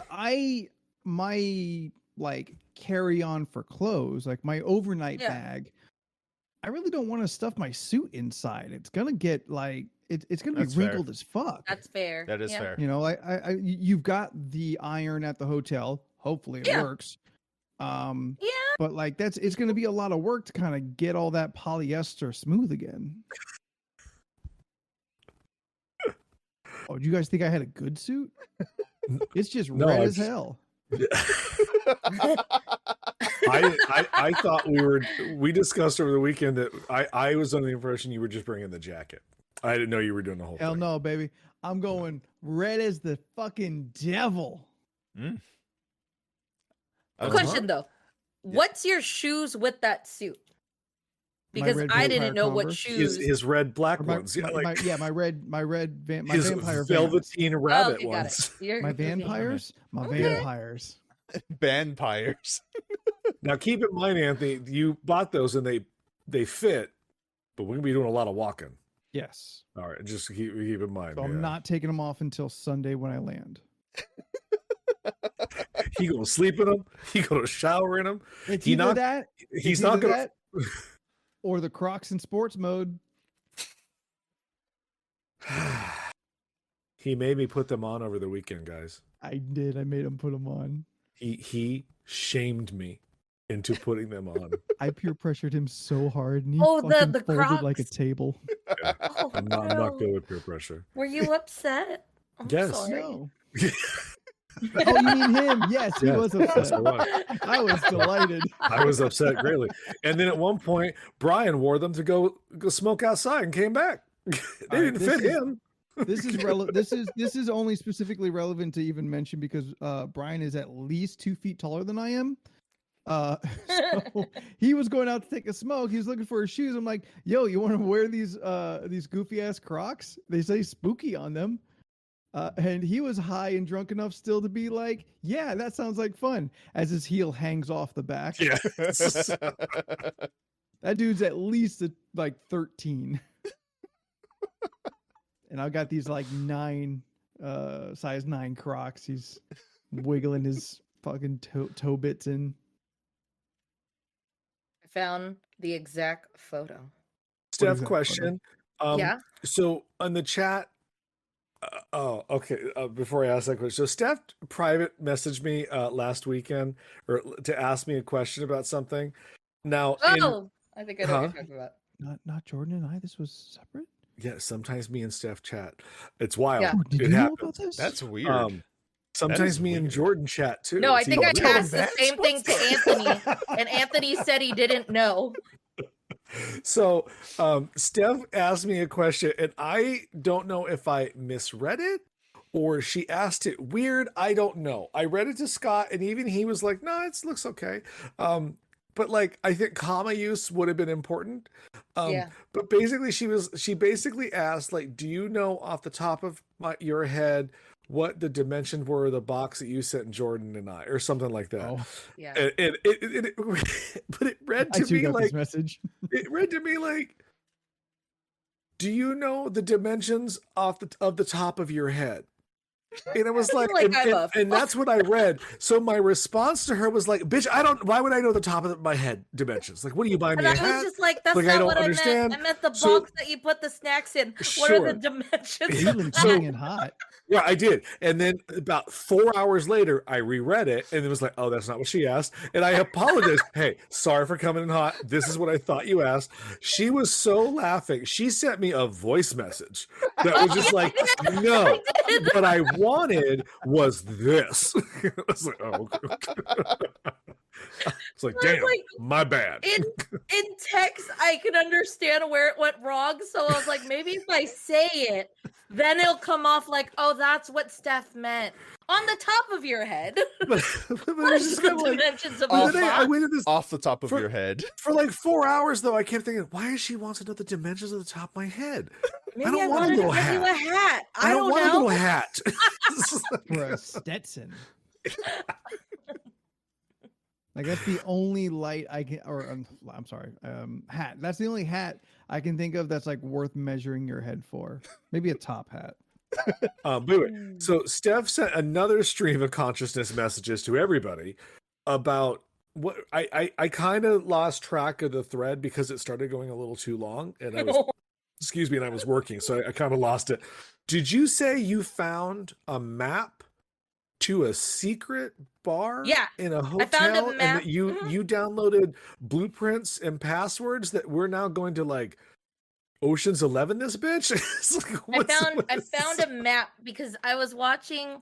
my like carry on for clothes, like my overnight Yeah. bag, I really don't want to stuff my suit inside. It's gonna get like it's gonna be That's fair. wrinkled as fuck. that's fair. That is Yeah. fair. You know, you've got the iron at the hotel. Hopefully it Yeah. works. Yeah. But like it's gonna be a lot of work to kind of get all that polyester smooth again. Oh, do you guys think I had a good suit? It's just No, red as it's- hell. I thought we discussed over the weekend that I was under the impression you were just bringing the jacket. I didn't know you were doing the whole Hell thing. no, baby. I'm going red as the fucking devil. Question though, what's your shoes with that suit? My Because red I didn't vampire know what Converse. shoes. His red black Or my, ones. Yeah, my, like my his vampire velveteen rabbit okay, got ones. it. You're- My okay. vampires? My Okay. vampires. Vampires. Now keep in mind, Anthony, you bought those and they fit, but we're gonna be doing a lot of walking. Yes. All right, just keep in mind. So I'm not taking them off until Sunday when I land. He gonna sleep in them. He gonna shower in them. It's He either not- that. He's it's not either gonna. that or the Crocs in sports mode. He made me put them on over the weekend, guys. I did. I made him put them on. He shamed me into putting them on. I peer pressured him so hard, and he Oh, fucking the folded like a Crocs. table. Oh, I'm not no. good with peer pressure. Were you upset? I'm Yes. sorry. No. Oh, you mean him? Yes, he Yes, was yes, upset. I was. I was delighted. I was upset greatly. And then at one point, Brian wore them to go smoke outside and came back. They All right, didn't this fit is- him. This is this is only specifically relevant to even mention because Brian is at least 2 feet taller than I am. So he was going out to take a smoke. He was looking for his shoes. I'm like, yo, you want to wear these goofy ass Crocs? They say spooky on them. And he was high and drunk enough still to be like, yeah, that sounds like fun. As his heel hangs off the back. Yeah. That dude's at least like 13. And I've got these like size 9 Crocs. He's wiggling his fucking toe bits in. I found the exact photo. What is Steph, that question. Yeah. So on the chat, okay. Before I ask that question, so Steph private messaged me last weekend or to ask me a question about something. Now, Oh, I think I know what Huh? you're talking about. Not Jordan and I. This was separate. yeah, sometimes me and Steph chat. It's wild. Yeah. Oh, did It you know happens. about this? That's weird. Sometimes is me and weird. Jordan chat too. No, I It's think I even asked weirder. the same thing to Anthony, and Anthony said he didn't know. So Steph asked me a question, and I don't know if I misread it or she asked it weird. I don't know. I read it to Scott, and even he was like, "No, it looks okay." But like, I think comma use would have been important. Yeah. But basically, she basically asked, like, "Do you know off the top of your head what the dimensions were of the box that you sent Jordan and I, or something like that?" Oh, Yeah. And it but it read I to too me got like this message. it read to me like, "Do you know the dimensions of the top of your head?" And it was like, Like I'm a and that's what I read. So my response to her was like, "Bitch, why would I know the top of my head dimensions? Like, what are you buying And me I a was hat?" just like, that's Like, I not don't what understand. I meant the So- box that you put the snacks in. What are the Sure. dimensions? Feeling of coming that? in hot. Yeah, I did. And then about 4 hours later, I reread it and it was like, "Oh, that's not what she asked." And I apologized. "Hey, sorry for coming in hot. This is what I thought you asked." She was so laughing. She sent me a voice message that was just like, "No, what I wanted was this." I was like, "Oh." It's like, I was "Damn, like, my bad." In text, I could understand where it went wrong. So I was like, maybe if I say it, then it'll come off like, oh, that's what Steph meant. On the top of your head. But What it's is just the kind of like, dimensions of but a then I box? went to this Off the top of For- your head. for like 4 hours though. I kept thinking, why does she want to know the dimensions of the top of my head? Maybe don't I want a wanted to little give you a hat. I don't want a know. little hat. For a Stetson. Like that's the only light I can, or I'm sorry, hat. That's the only hat I can think of that's like worth measuring your head for. Maybe a top hat. But anyway, so Steph sent another stream of consciousness messages to everybody about what I kind of lost track of the thread because it started going a little too long, and I was excuse me, and I was working, so I kind of lost it. Did you say you found a map to a secret bar Yeah, in a I found a hotel, and map. that you Mhm. you downloaded blueprints and passwords that we're now going to like Ocean's 11 this bitch? It's like, I found a map because I was watching.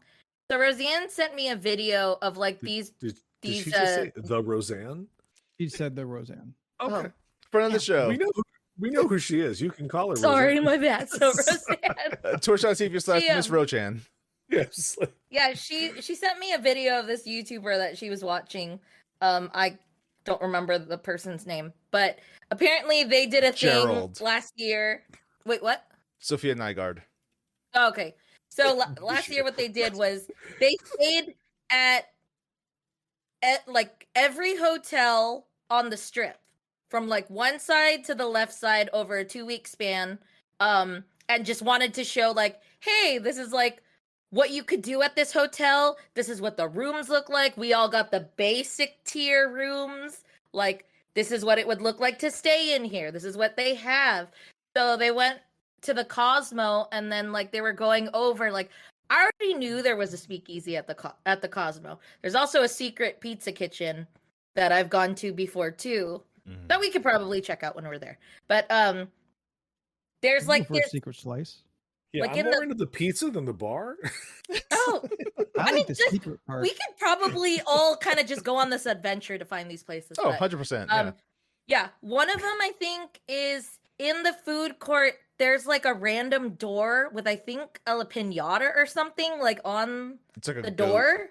So Roseanne sent me a video of like these. Did these, she just say the Roseanne? He said the Roseanne. Okay. Friend of the show. We know who she is. You can call her. Sorry, Roseanne. my bad. So Roseanne. Twitch.tv/Miss She, Rochan. Yes. Yeah, she sent me a video of this YouTuber that she was watching. I don't remember the person's name, but apparently they did a thing Gerald. last year. Wait, what? Sophia Nygaard. Oh, okay. So last year what they did was they stayed at like every hotel on the strip from like one side to the left side over a 2-week span, and just wanted to show like, hey, this is like what you could do at this hotel. This is what the rooms look like. We all got the basic tier rooms. Like, this is what it would look like to stay in here. This is what they have. So they went to the Cosmo, and then like they were going over like, I already knew there was a speakeasy at the Cosmo. There's also a secret pizza kitchen that I've gone to before too, that we could probably check out when we're there. But there's like for a this secret slice. Yeah, Like I'm in more the- into the pizza than the bar. oh, I mean, like the just- secret part. we could probably all kind of just go on this adventure to find these places. Oh, but, 100%. Yeah. yeah, one of them I think is in the food court. There's like a random door with I think a pinata or something like on It's like a the goat. door,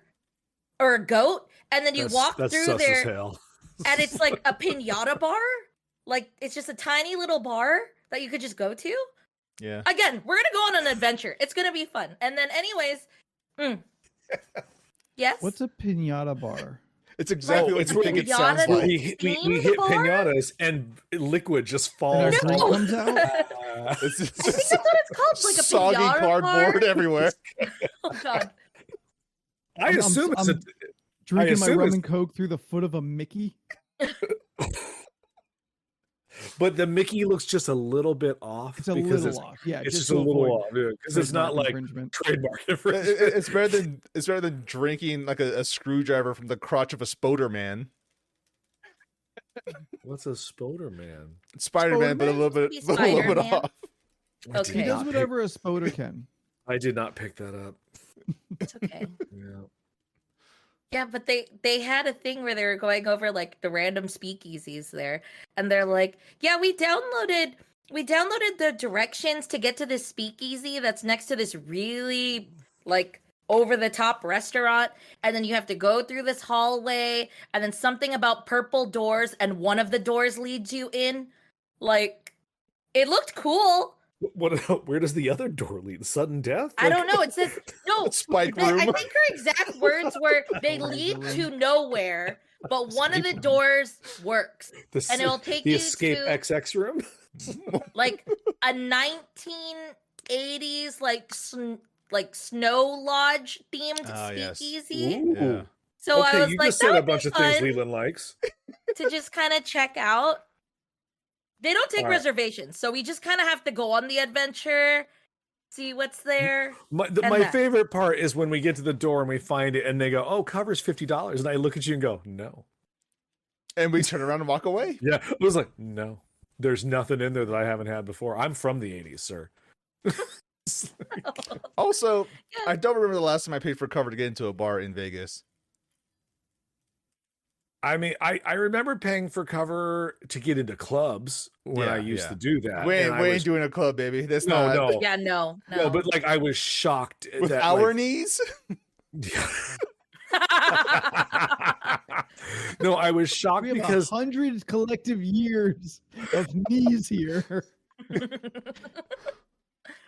or a goat, and then you walk That's through sus as there, hell. and it's like a pinata bar. Like it's just a tiny little bar that you could just go to. Yeah. Again, we're gonna go on an adventure. It's gonna be fun. And then, anyways, yes. What's a pinata bar? It's exactly Oh, what it's you think it pinata sounds that like. we hit Themed bar? pinatas and liquid just And falls. our No. drink comes out. It's I think that's what it's called, like a soggy pinata cardboard bar. everywhere. Oh god. I assume it's I'm drinking my assume rum it's- and coke through the foot of a Mickey. but the Mickey looks just a little bit off It's a because little off. Yeah, it's just to a little avoid off because it's not trademark like infringement. trademark It- infringement. it's better than drinking like a screwdriver from the crotch of a Spoder Man. What's a Spoder Man? Spider-Man, but a little bit, He's but a little bit Spider-Man. off. I did Okay. He not does pick- whatever a spoder can. I did not pick that up. It's okay. Yeah. Yeah, but they had a thing where they were going over like the random speakeasies there, and they're like, yeah, we downloaded the directions to get to this speakeasy that's next to this really like over the top restaurant, and then you have to go through this hallway, and then something about purple doors, and one of the doors leads you in. Like, it looked cool. Where does the other door lead? Sudden death? I don't know. It says no. Spike I room. think her exact words were they lead to nowhere, but one of the Escape room. doors works, The, and it'll take the you escape to XX room. like a 1980s like snow lodge themed Ah, yes. speakeasy. Ooh. Yeah. So Okay, I was you like, just that said a would be bunch of things fun Leland likes. to just kind of check out. They don't take All right. reservations, so we just kind of have to go on the adventure, see what's there. My And that. favorite part is when we get to the door and we find it and they go, "Oh, cover's $50," and I look at you and go, "No." And we turn around and walk away. Yeah, I was like, "No, there's nothing in there that I haven't had before. I'm from the '80s, sir." Also, Yeah. I don't remember the last time I paid for cover to get into a bar in Vegas. I mean, I remember paying for cover to get into clubs when I Yeah, used yeah. to do that. We and ain't, I we was- ain't doing a club, baby. That's no, not no, Yeah, no. no, but like I was shocked with that our like, knees. no, I was shocked We have because 100 collective years of knees here.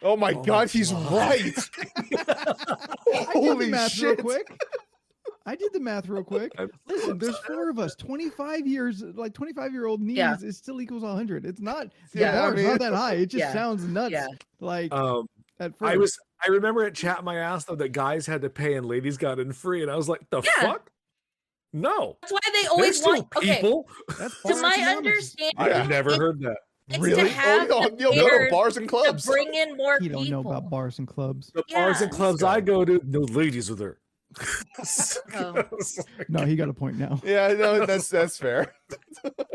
Oh my Oh god, he's God. right. I did the Holy math shit. real quick. I did the math real quick. I'm- Listen, there's 4 of us. 25 years, like 25-year-old knees, Yeah. it still equals 100. It's not, Yeah, the I bar is mean- not that high. It just Yeah. sounds nuts. Yeah. Like at first. I remember at Chat My Ass though that guys had to pay and ladies got in free, and I was like, the Yeah. fuck? No. That's why they There's always still want. Okay, people. That's to bar my economics. understanding, I've never it's- heard that. it's Really? to have Oh, the you'll go to players bars and to clubs. bring in more You don't people. know about bars and clubs. The bars and Yeah. clubs I go to, no ladies are there. Oh. No, he got a point now. Yeah, no, that's fair.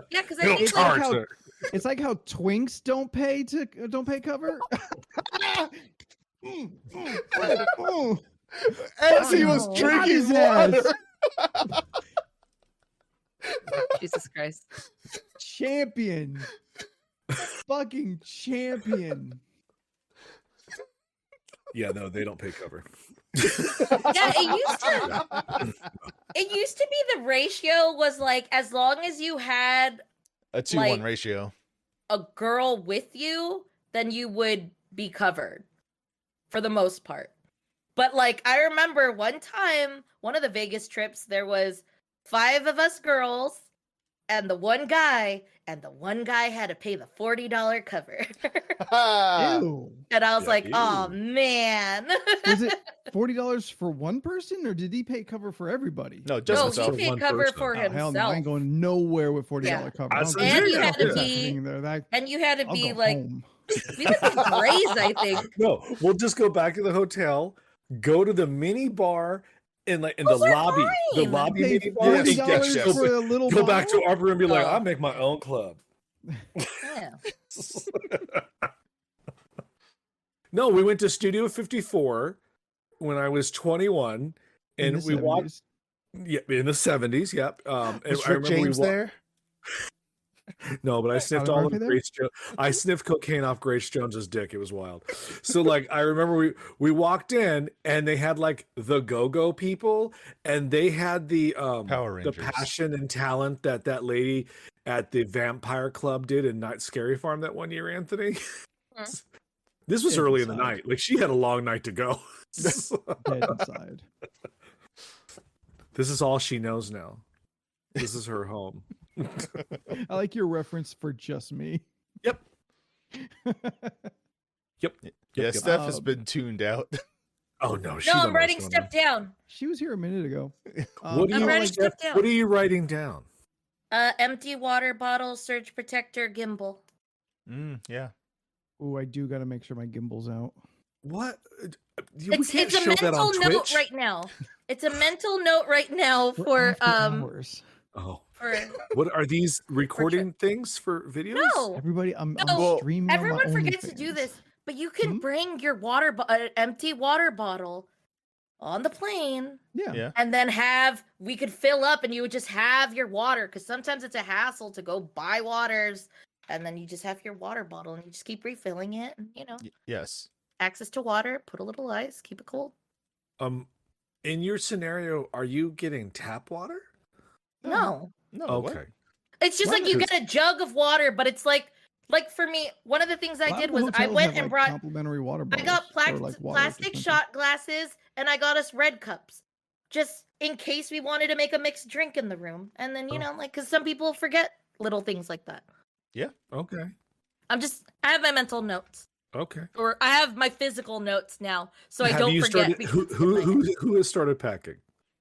Yeah, because They I don't think like charge how- there. It's like how Twinks don't pay cover. As he was Oh. drinking His ass. water. Jesus Christ. Champion. Fucking champion. Yeah, no, they don't pay cover. Yeah, it used to be the ratio was like as long as you had A 2-1 like- ratio. a girl with you, then you would be covered for the most part. But like I remember one time, one of the Vegas trips, there was 5 of us girls and the one guy, and the one guy had to pay the $40 cover. Ew. And I was Yeah, like, oh ew. man. Was it $40 for one person, or did he pay cover for everybody? No, just No, himself. he paid One cover person. for Oh, hell no! I himself. ain't going nowhere with $40 Yeah. cover. That's I don't And give you a had fuck to what's be- happening there. And you had to I'll be go like, home. we went to Grays, I think. No, we'll just go back to the hotel, go to the mini bar in the Those are lobby. The fine. lobby Pay mini bar. Yes, $40 yes, yes. for a little Go back to bottle? our room and be like, Oh. I'll make my own club. Yeah. No, we went to Studio 54 when I was 21, in and the we walked 70s. in the 70s. Yep. And Was I Rick remember James we there? No, but I sniffed Tyler all of Murphy there? Grace Jones. I sniffed cocaine off Grace Jones's dick. It was wild. So like I remember we walked in and they had like the go-go people, and they had the Power the Rangers. passion and talent that lady at the Vampire Club did in Night Scary Farm that one year, Anthony. Hmm. This was Dead early in the inside. night. Like she had a long night to go. Dead inside. This is all she knows now. This is her home. I like your reference for just me. Yep. Yeah, Steph has Um, been tuned out. Oh no, she No, don't I'm know what's writing going step down. She was here a minute ago. What do I'm you writing like, step down. What are you writing down? Empty water bottle, surge protector, gimbal. Yeah. oh, I do got to make sure my gimbal's out. What? We It's can't a show that mental on note Twitch. right now. It's a mental note right now We're for after hours. Oh, for what are these recording things for videos? no. Everybody, I'm No, streaming. on my Everyone forgets to do OnlyFans. this, but you can Hmm? bring your an empty water bottle on the plane Yeah. Yeah. and then we could fill up and you would just have your water, because sometimes it's a hassle to go buy waters, and then you just have your water bottle and you just keep refilling it, and Yes. access to water, put a little ice, keep it cold. In your scenario, are you getting tap water? No. No. Okay. What? It's just What? like you get a jug of water, but it's like for me, one of the things A I lot did of the was I hotels went have, and like, brought complimentary water I bottles. got or, like, water plastic dispensers. shot glasses, and I got us red cups, just in case we wanted to make a mixed drink in the room. And then, Oh. because some people forget little things like that. Okay. I have my mental notes, Okay. or I have my physical notes now, so I Have don't you forget. started? because it's in Who my head. who has started packing?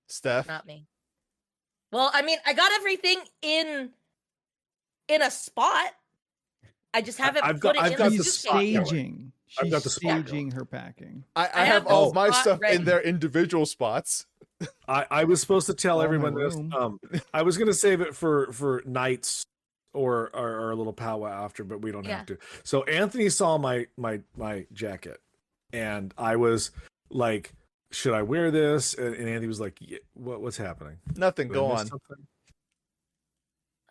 Steph. Not me. Well, I mean, I got everything in a spot. I just haven't I've put got- it I've in got the the She's spot going. staging. I've She's got the spot staging her packing. I I have have all the of my spot stuff ready. in their individual spots. I was supposed to tell All in my everyone this. room. I was gonna save it for nights or a little powwow after, but we don't Yeah. have to. So Anthony saw my jacket, and I was like, "Should I wear this?" And Anthony was like, yeah, "What's happening? Nothing. Did I Go miss on. something?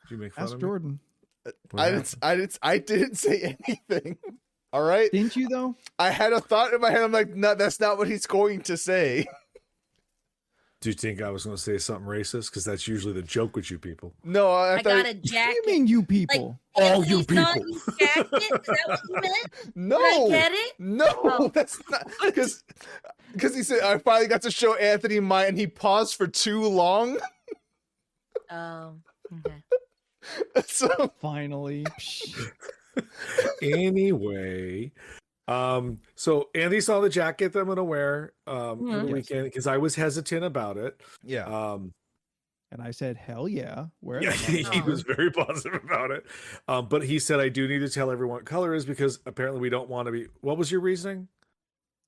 Did you make fun Ask of me? Jordan. What I didn't say anything. All right. Didn't you though? I had a thought in my head. I'm like, no, that's not what he's going to say. Do you think I was going to say something racist? Because that's usually the joke with you people. No, I I thought. got a What jacket. do you mean, you people? All you Anthony saw people. his jacket? Is that what you meant? No. Did I get it? No, Oh. that's not because he said I finally got to show Anthony mine, and he paused for too long. Oh, okay. So Finally. Anyway, so Andy saw the jacket that I'm gonna wear for the Mhm. Yes. weekend because I was hesitant about it. yeah, And I said, hell yeah. Where Yeah, he Oh. was very positive about it. But he said I do need to tell everyone what color is because apparently we don't want to be. What was your reasoning?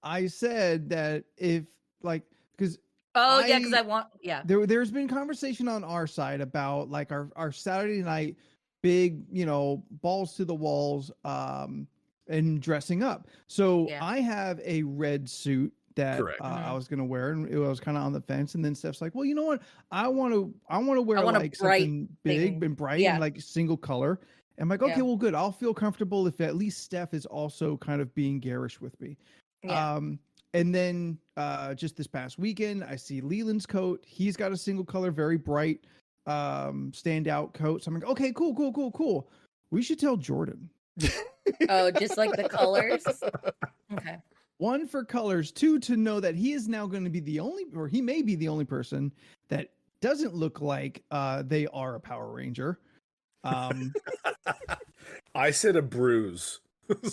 I said that if because Oh, yeah, because I- I want, yeah. there's been conversation on our side about like our Saturday night big, balls to the walls and dressing up. So Yeah. I have a red suit that Correct. I was gonna wear, and I was kind of on the fence. And then Steph's like, "Well, you know what? I want to wear want a like bright something big thing. and bright Yeah. and like single color." And I'm like, "Okay, Yeah. well, good. I'll feel comfortable if at least Steph is also kind of being garish with me." Yeah. And then just this past weekend, I see Leland's coat. He's got a single color, very bright, standout coat. So I'm like, okay, cool. We should tell Jordan. Oh, just like the colors. Okay. 1 for colors, 2 to know that he is now going to be the only, or he may be the only person that doesn't look like they are a Power Ranger. I said a bruise. You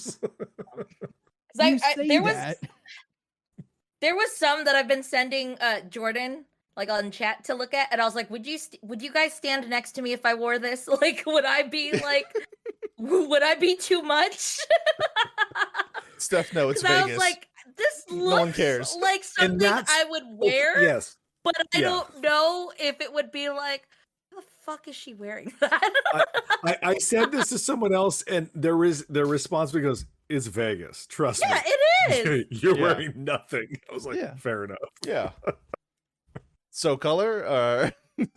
say that. There was some that I've been sending Jordan like on chat to look at, and I was like, would you guys stand next to me if I wore this? Like, would I be like, would I be too much? Steph, no, it's 'Cause Vegas. I was like, this No looks one cares. like something that's- I would wear, Yes. but I Yeah. don't know if it would be like, how the fuck is she wearing that? I said this to someone else, and their response goes, "It's Vegas. Trust Yeah, me. it is. You're Yeah. wearing nothing." I was like, Yeah. fair enough. Yeah. So color.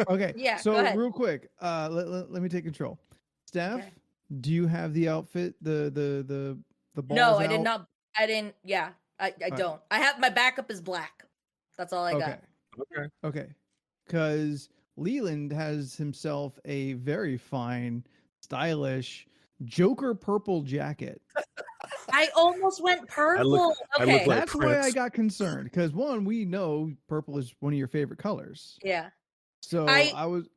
Okay. Yeah, So go ahead. real quick, let me take control. Steph, Okay. do you have the outfit? The balls No, I did out? not. I didn't. Yeah, I right. don't. I have my backup is black. That's all I Okay. got. Okay. Because Leland has himself a very fine, stylish Joker purple jacket. I almost went purple. I Okay. look like That's why I Prince. got concerned. Because one, we know purple is one of your favorite colors. Yeah. So I- I was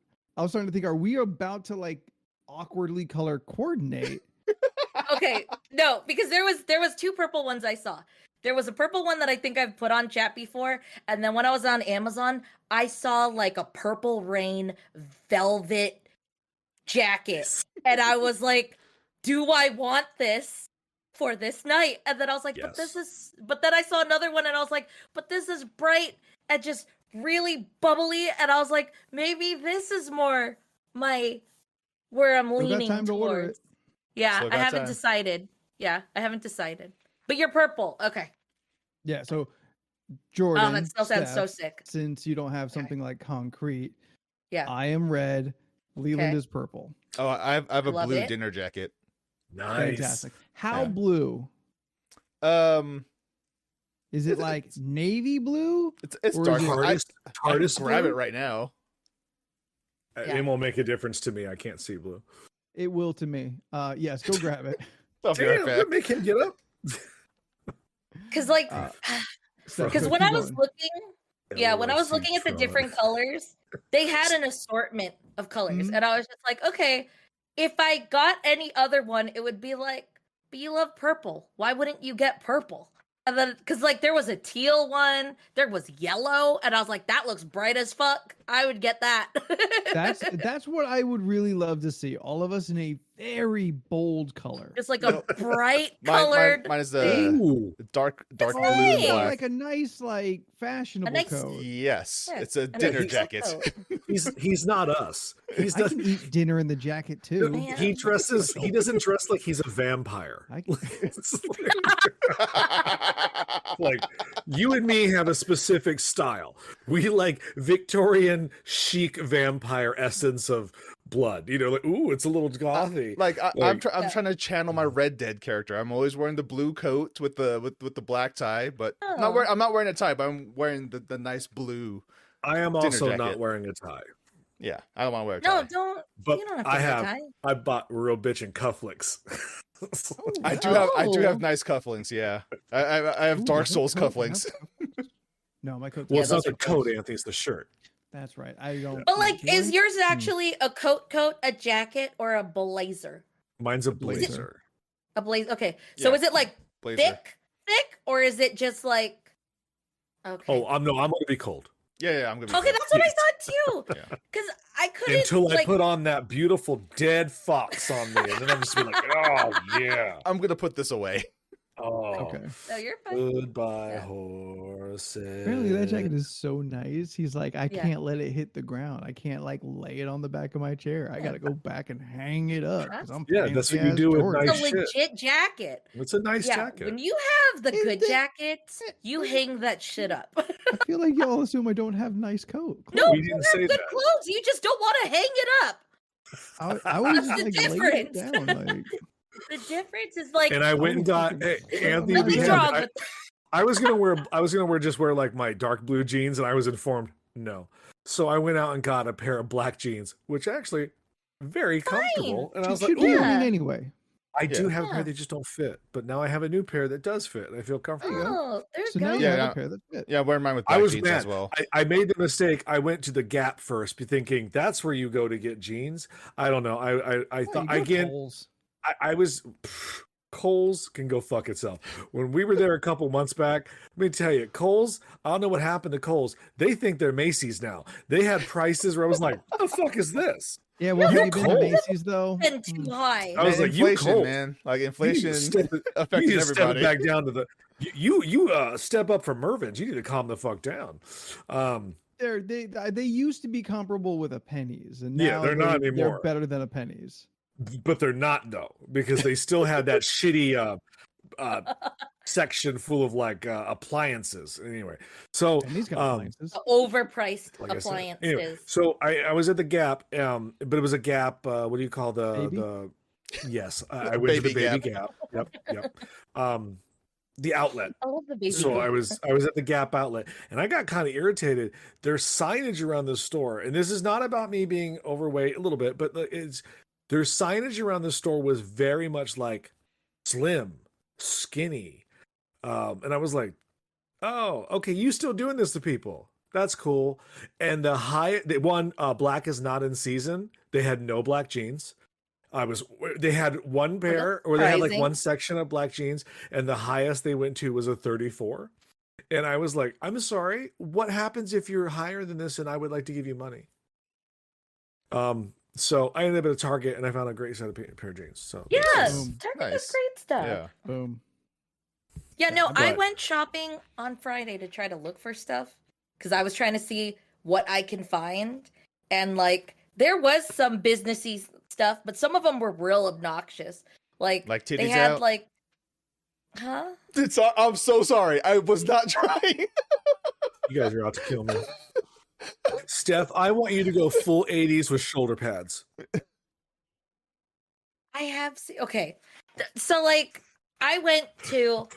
starting to think, are we about to like awkwardly color coordinate? Okay. No, because there was 2 purple ones I saw. There was a purple one that I think I've put on chat before, and then when I was on Amazon, I saw like a Purple Rain velvet jacket, and I was like, "Do I want this for this night?" And then I was like, "But this is." But then I saw another one, and I was like, "But this is bright and just really bubbly," and I was like, "Maybe this is more where I'm Still got leaning time to order towards." it. Yeah, Still I got haven't time. decided. Yeah, I haven't decided. But you're purple. Okay. Yeah. So Jordan, That still sounds so Steph, sick. since you don't have Okay. something like concrete, Yeah. I am red. Leland Okay. is purple. Oh, I have a Love blue it. dinner jacket. Nice. Fantastic. How Yeah. blue? Is it like navy blue? It's Or is dark. it I Hardest, can hardest grab blue? it right now. Yeah. It won't make a difference to me. I can't see blue. It will to me. Yes, go grab it. I'll be right Damn, back. let me can get up. Because like, Steph, because go, when keep I was going. looking, yeah, when I was looking at the different colors, they had an assortment of colors, Mhm. and I was just like, okay, if I got any other one, it would be like, but you love purple. Why wouldn't you get purple? And then, because like there was a teal one, there was yellow, and I was like, that looks bright as fuck. I would get that. That's what I would really love to see. All of us in a very bold color. just like a bright Mine colored. is thing. Ooh, the dark blue That's and nice. black. Like a nice, like fashionable nice- coat. Yes, Yeah, it's a a nice dinner silk jacket. coat. he's not us. He's I not, can eat dinner in the jacket too. Man. he doesn't dress like he's a vampire. I- It's like you and me have a specific style. We like Victorian chic vampire essence of blood. You know, like ooh, it's a little gothy. Like I'm Like- Yeah. trying to channel my Red Dead character. I'm always wearing the blue coat with the black tie, but Oh. I'm not wearing a tie, but I'm wearing the nice blue. I am dinner also not jacket. wearing a tie, Yeah, I don't want to wear a No, tie. don't. but You don't have to I wear a have. tie. I bought real bitch and cufflinks. I do have Oh. nice cufflinks. Yeah, I have Ooh, Dark does Souls that coat have cufflinks. cufflinks? No, my coat. Well, Yeah, it's not those the are coat, good. Anthony. It's the shirt. That's right. I don't. But like, is Jordan? yours actually a coat, a jacket, or a blazer? Mine's a Blazer. blazer. A blazer. Okay, so Yeah. is it like Blazer. thick, or is it just like? Okay. Oh, I'm going to be cold Yeah, I'm gonna. Be Okay, cool. that's what I thought too. Yeah. Because I couldn't until I like. put on that beautiful dead fox on me, and then I'm just be like, oh yeah. I'm gonna put this away. Oh, Okay. No, you're fine. goodbye, Yeah. horse. was sick. Apparently that jacket is so nice. He's like, I Yeah. can't let it hit the ground. I can't like lay it on the back of my chair. I gotta go back and hang it up because I'm Yeah, that's what you fancy-ass do with George. nice It's a shit. legit jacket. It's a nice Yeah, jacket. when you have the Is good it- jackets, you hang that shit up. I feel like y'all assume I don't have nice coat. No, We you didn't have say good that. clothes. You just don't want to hang it up. I always That's just the like lay it difference. down. Like, The difference is like And I went will and got fucking sweat on Anthony. my nothing's bed. wrong I, with I was gonna wear like my dark blue jeans, and I was informed no. So I went out and got a pair of black jeans, which actually very comfortable. And I was like, should be ooh, clean Yeah. anyway. I do Yeah. have a pair Yeah. that just don't fit, but now I have a new pair that does fit, and I feel There you comfortable. go. Oh, there So you now go. you Yeah, have yeah. a pair that fit. Yeah, wearing mine with I black was jeans mad. as well. I made the mistake. I went to the Gap first, thinking that's where you go to get jeans. I don't know. I Yeah, thought you go to again. Kohl's. I was Kohl's can go fuck itself. When we were there a couple months back, let me tell you, Kohl's, I don't know what happened to Kohl's. They think they're Macy's now. They had prices where I was like, what the fuck is this? Yeah, well, You have you been to Kohl's. Macy's though? Been too high. I was Man, like, you inflation, Kohl's. man. Like You need inflation to step it, you affecting need to step it everybody. back down to the you step up from Mervin's. You need to calm the fuck down. They used to be comparable with a Penny's, and Yeah, now they're not they're anymore. better than a Penny's. But they're not though, because they still had that shitty section full of like appliances. Anyway, so Penny's got appliances. Overpriced like I said. appliances. Anyway, so I was at the Gap, but it was a Gap. What do you call Baby? the? Yes, I went to the Baby Baby Gap. Yep. The outlet. I love the baby. So Gap. I was at the Gap outlet, and I got kind of irritated. There's signage around the store, and this is not about me being overweight a little bit, but there's signage around the store was very much like slim, skinny, and I was like, oh, okay, you still doing this to people? That's cool. And the one black is not in season. They had no black jeans. They had one pair, or they had like surprising. one section of black jeans, and the highest they went to was a 34. And I was like, I'm sorry, what happens if you're higher than this and I would like to give you money? So I ended up at a Target and I found a great set of pair of jeans. So Yes, Boom. Target Nice. has great stuff. Yeah. Boom. Yeah, no, I But- went shopping on Friday to try to look for stuff because I was trying to see what I can find. And like there was some businessy stuff, but some of them were real obnoxious. Like Like they titties had out? like huh? I'm so sorry. I was not trying. you guys are out to kill me. Steph, I want you to go full 80s with shoulder pads. I have seen okay. So like I went to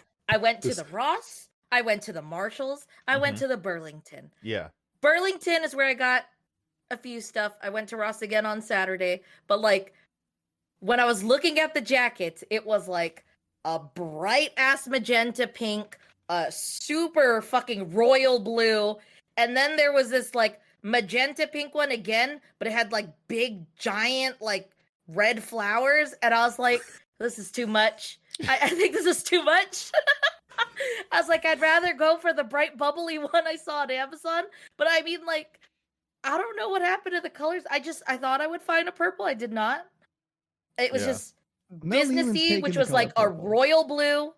This- the Ross, I went to the Marshalls, I went Mhm. to the Burlington. Yeah. Burlington is where I got a few stuff. I went to Ross again on Saturday, but like when I was looking at the jackets, it was like a bright ass magenta pink, a super fucking royal blue, and then there was this like magenta pink one again, but it had like big giant like red flowers, and I was like, this is too much. I think this is too much. I was like, I'd rather go for the bright bubbly one I saw on Amazon. But I mean, like, I don't know what happened to the colors. I thought I would find a purple. I did not. It was Yeah. just Mel Lehman's businessy, taking which the was like color a purple. royal blue.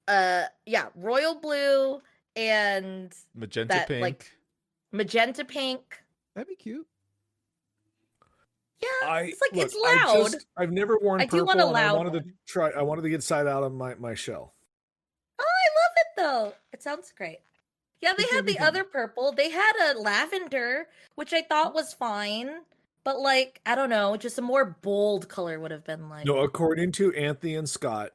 Yeah, royal blue and Magenta that, pink. like, magenta pink. That'd be cute. Yeah, it's like it's loud. I've never worn I do purple, want a and I loud wanted to one. try. I wanted to get side out of my shell. Oh, I love it though. It sounds great. Yeah, they It's had gonna be the fun. other purple. They had a lavender, which I thought was fine, but like I don't know, just a more bold color would have been like. No, according to Anthony and Scott,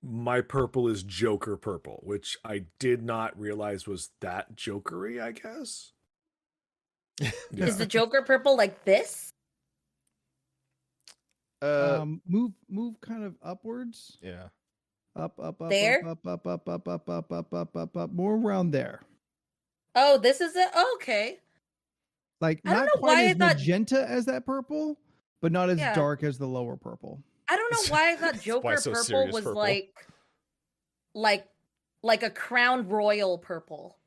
my purple is Joker purple, which I did not realize was that jokery, I guess. Is the Joker purple like this? Move kind of upwards. Yeah. Up, There? up, more around there. Oh, this is it. Oh, okay. Like I don't not know quite why I as thought- magenta as that purple, but not as Yeah. dark as the lower purple. I don't know why I thought Why Joker so purple serious was purple? like a Crown Royal purple,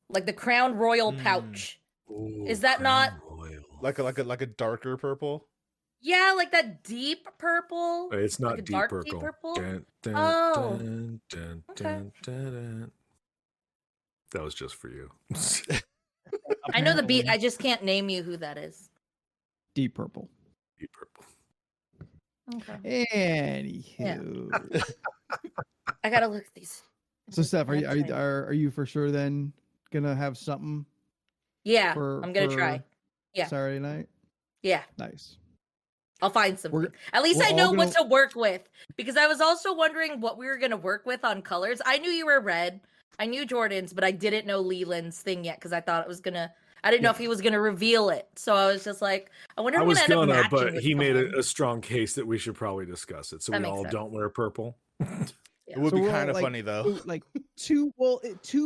like the Crown Royal pouch. Ooh, Is that not- Crown Royal. Like a darker purple. Yeah, like that deep purple. It's not Like a deep dark purple. deep purple? Dun, dun, Oh, dun, dun, okay. dun, dun, dun. That was just for you. I know the beat. Apparently. I just can't name you who that is. Deep purple. Deep purple. Okay. Anywho. I gotta look at these. So Steph, I have time. are you for sure then gonna have something Yeah, for I'm gonna try. Yeah. Saturday night? Yeah, Nice. I'll find something. We're- At least we're I all know what gonna- to work with, because I was also wondering what we were gonna work with on colors. I knew you were red. I knew Jordan's, but I didn't know Leland's thing yet because I thought it was gonna. I didn't know if he was gonna reveal it. So I was just like, I wonder if I I'm was gonna end up gonna, matching but with he made someone. a strong case that we should probably discuss it. So That we makes all sense. don't wear purple. It would So be we're all, kind of like, funny though. like two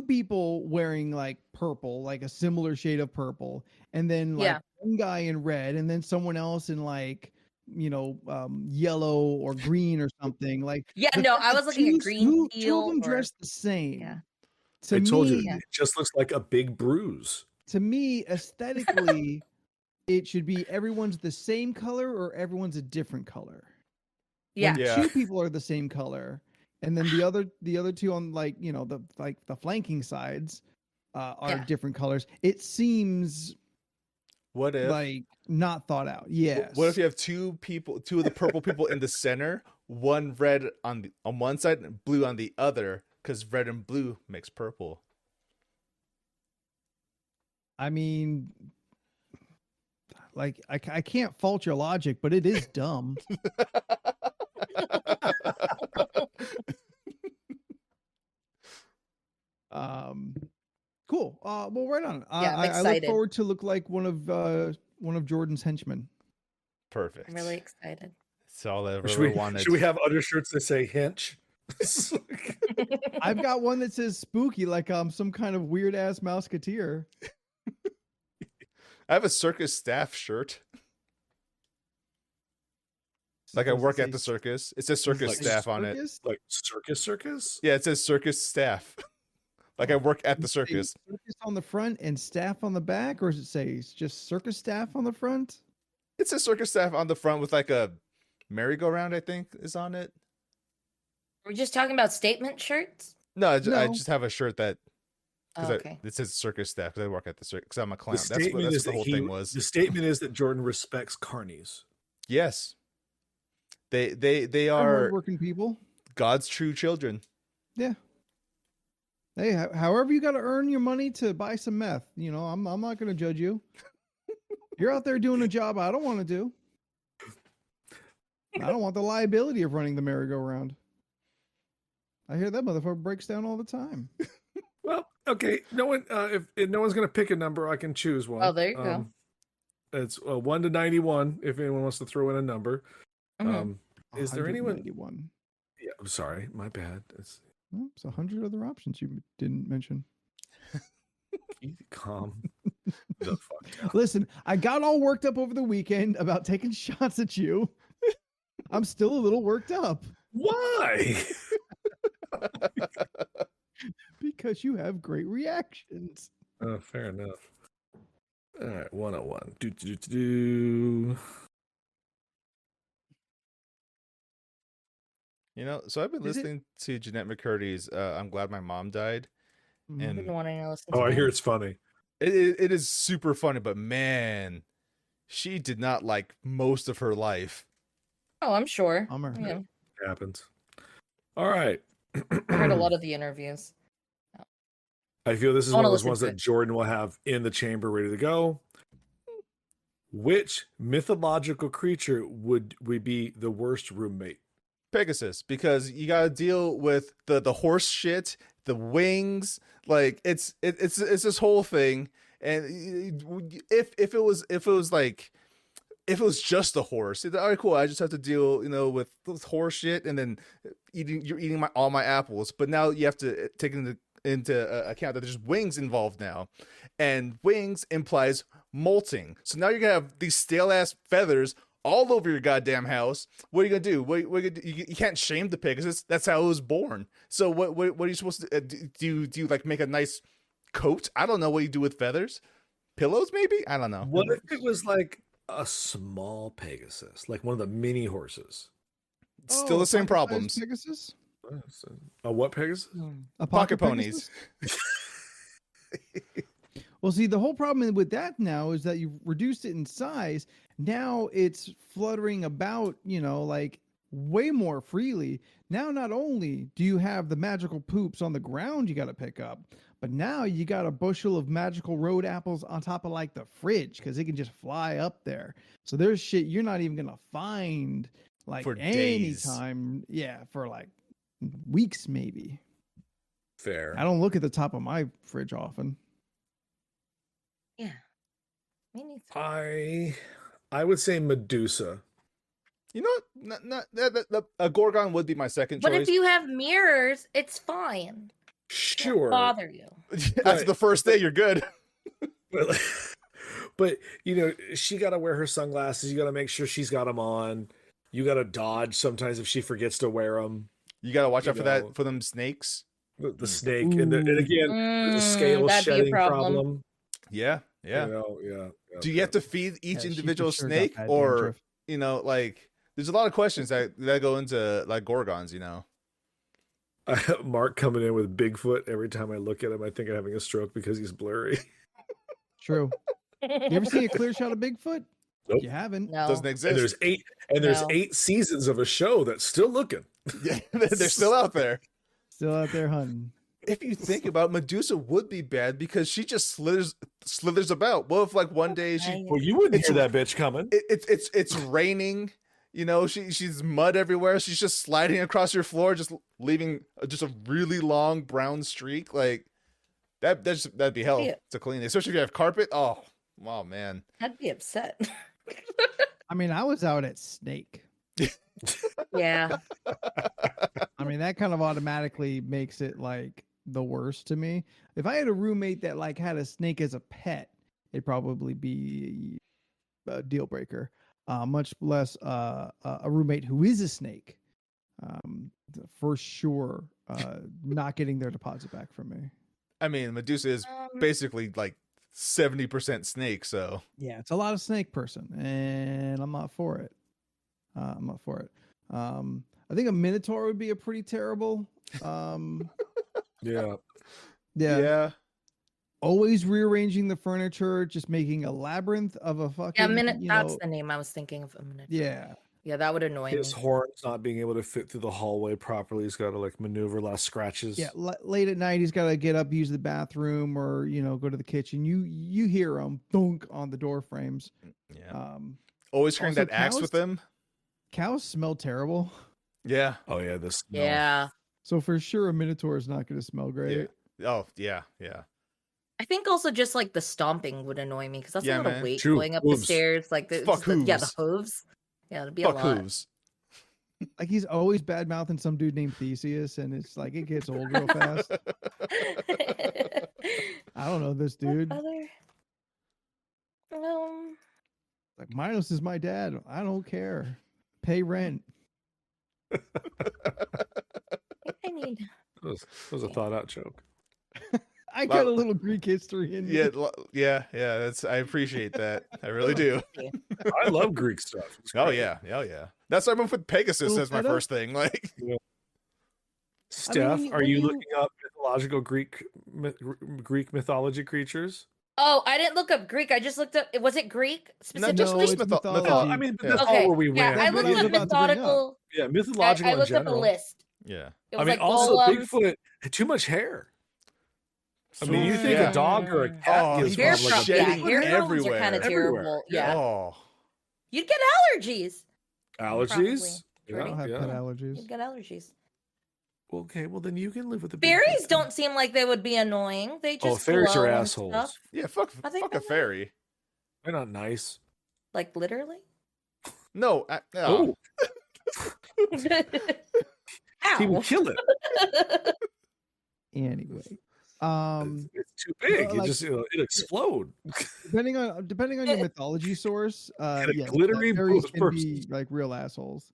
people wearing like purple, like a similar shade of purple, and then like Yeah. one guy in red, and then someone else in like yellow or green or something. Like Yeah, the no, fact I that was looking at green, two of teal, them or dress the same. yeah. To I told you, me, Yeah. it just looks like a big bruise. to me, aesthetically, it should be everyone's the same color or everyone's a different color. Yeah. When Yeah. two people are the same color, and then the other two on like the flanking sides are Yeah. different colors. It seems What if? like not thought out. Yes. What if you have two of the purple people in the center, one red on one side and blue on the other, because red and blue makes purple. I mean, like I can't fault your logic, but it is dumb. Cool. Well, right on. Yeah, I'm I look excited. forward to look like one of Jordan's henchmen. Perfect. I'm really excited. That's all I ever Should we, wanted. should we have undershirts that say hinch? I've got one that says spooky, like some kind of weird ass mouseketeer. I have a circus staff shirt. Like I Does it work at say the circus. It says circus like staff on it. circus? Like circus? Yeah, it says circus staff. Like I work at the Does it say circus. circus on the front and staff on the back, or does it say it's just circus staff on the front? It says circus staff on the front with like a merry-go-round, I think, is on it. We're just talking about statement shirts. No, I No. just have a shirt that Oh, okay. it says circus staff because I work at the circus. Because I'm a The clown. That's what, statement that's is what the that whole thing was. The statement is that Jordan respects carnies. Yes, they They're are hardworking people. God's true children. Yeah. Hey, however you got to earn your money to buy some meth, I'm not going to judge you. You're out there doing a job I don't want to do. I don't want the liability of running the merry-go-round. I hear that motherfucker breaks down all the time. Well, okay. No one, if no one's going to pick a number, I can choose one. Oh, there you go. It's 1 to 91. If anyone wants to throw in a number, Mhm. is there anyone? 191. Yeah, I'm sorry, my bad. It's Well, it's 100 other options you didn't mention. calm. The fuck down. Listen, I got all worked up over the weekend about taking shots at you. I'm still a little worked up Why? because you have great reactions. Oh, fair enough. All right, 101. Do. So I've been Is it- listening to Jeanette McCurdy's I'm Glad My Mom Died. Mhm. I've And been wanting to listen Oh, to I that. hear it's funny. it is super funny, but man, she did not like most of her life. Oh, I'm sure. Bummer. Yeah, It happens. All right. I heard a lot of the interviews. I feel this is I one wanna of those listen ones to that it. Jordan will have in the chamber ready to go. Which mythological creature would we be the worst roommate? Pegasus, because you got to deal with the horse shit, the wings, like it's this whole thing. And if it was just the horse, all right, cool. I just have to deal, with horse shit, and then you're eating all my apples. But now you have to take into account that there's wings involved now, and wings implies molting. So now you're gonna have these stale ass feathers all over your goddamn house. What are you gonna do? What are you gonna do? You can't shame the Pegasus. That's how it was born. So what are you supposed to do? Do you like make a nice coat? I don't know what you do with feathers. Pillows, maybe? I don't know. What if it was like a small Pegasus, like one of the mini horses. Still the same problems. Pegasus? A what Pegasus? A Pocket Pegasus? ponies. Well, see, the whole problem with that now is that you've reduced it in size. Now it's fluttering about, like way more freely. Now, not only do you have the magical poops on the ground you got to pick up, but now you got a bushel of magical road apples on top of like the fridge because it can just fly up there. So there's shit you're not even going to find like For any days. time. Yeah, for like weeks maybe. Fair. I don't look at the top of my fridge often. Yeah. Me neither. I would say Medusa. You know what? A Gorgon would be my second But choice. if you have mirrors, it's fine. It Sure. won't bother you. After the first day, you're good. But she got to wear her sunglasses. You got to make sure she's got them on. You got to dodge sometimes if she forgets to wear them. You gotta watch out know. for them snakes. The snake, and again, there's a scale that'd be a shedding problem. Yeah. Yeah. Do you have to feed each Yeah, she for individual sure got snake, bad or dandruff. like there's a lot of questions that go into like Gorgons. Mark coming in with Bigfoot. Every time I look at him, I think I'm having a stroke because he's blurry. True. You ever see a clear shot of Bigfoot? Nope. You haven't. No. Doesn't exist. And there's No. 8 seasons of a show that's still looking. Yeah, they're still out there. Still out there hunting. If you think about it, Medusa would be bad because she just slithers about. What if like one day Well, you wouldn't hear that bitch coming. it's raining, she's mud everywhere. She's just sliding across your floor, just leaving just a really long brown streak. Like that'd be hell to clean, especially if you have carpet. Oh man. I'd be upset. I mean, I was out at Snake. Yeah. I mean, that kind of automatically makes it like the worst to me. If I had a roommate that like had a snake as a pet, it'd probably be a deal breaker. Much less a roommate who is a snake. For sure, not getting their deposit back from me. I mean, Medusa is basically like 70% snake, so Yeah, it's a lot of snake person, and I'm not for it. I think a minotaur would be a pretty terrible. Yeah. Always rearranging the furniture, just making a labyrinth of a fucking. That's the name I was thinking of a minute. Yeah, That would annoy His me. horns not being able to fit through the hallway properly. He's got to like maneuver last scratches. yeah. Late at night, he's got to get up, use the bathroom, or go to the kitchen. You hear him thunk on the door frames. yeah. Always carrying also that axe with them. Cows smell terrible, Yeah. Oh yeah. This. Yeah. so for sure a minotaur is not going to smell great. Oh yeah. I think also just like the stomping would annoy me because that's Yeah, a lot man. of weight True. going up Hooves. the stairs. Like the Fuck the hooves. hooves. Yeah, it'd be Fuck a lot. hooves. Like he's always bad mouthing some dude named Theseus, and it's like it gets old real fast. I don't know this dude. Other. Like Minos is my dad. I don't care. Pay rent. I need. That was a thought out joke. I got a little Greek history in me. Yeah. I appreciate that. I really do. I love Greek stuff. It's Oh great. yeah. That's why I went with Pegasus Little as my feta? first thing. Like, Steph, mean, are when you you- looking up mythological Greek mythology creatures? Oh, I didn't look up Greek. I just looked up. Was it Greek specifically? just it's mythology. Oh, I mean, but that's Okay. all where we went. Yeah, I That's what looked I was up about to bring up. mythological. Yeah, mythological I in looked up a general. list. yeah. It I was mean, like also golems. Bigfoot had too much hair. I mean, you think Yeah. a dog or a cat Oh, gives Hair Hair Bob like a shedding hair problems are everywhere. kind of Everywhere. terrible. Yeah. Oh. You'd get allergies. allergies? I don't have Yeah. pet allergies. You'd get allergies. Okay, well then you can live with the Fairies don't seem like they would be annoying. They just fairies are glow and assholes. stuff. Yeah, fuck I think a they're fairy. They're not nice. Like literally. No. Oh, he Ow. will kill it. Anyway, It's too big. like- it just it'll explode. depending on your mythology source, And a yeah, glittery fairies post can be person. like real assholes.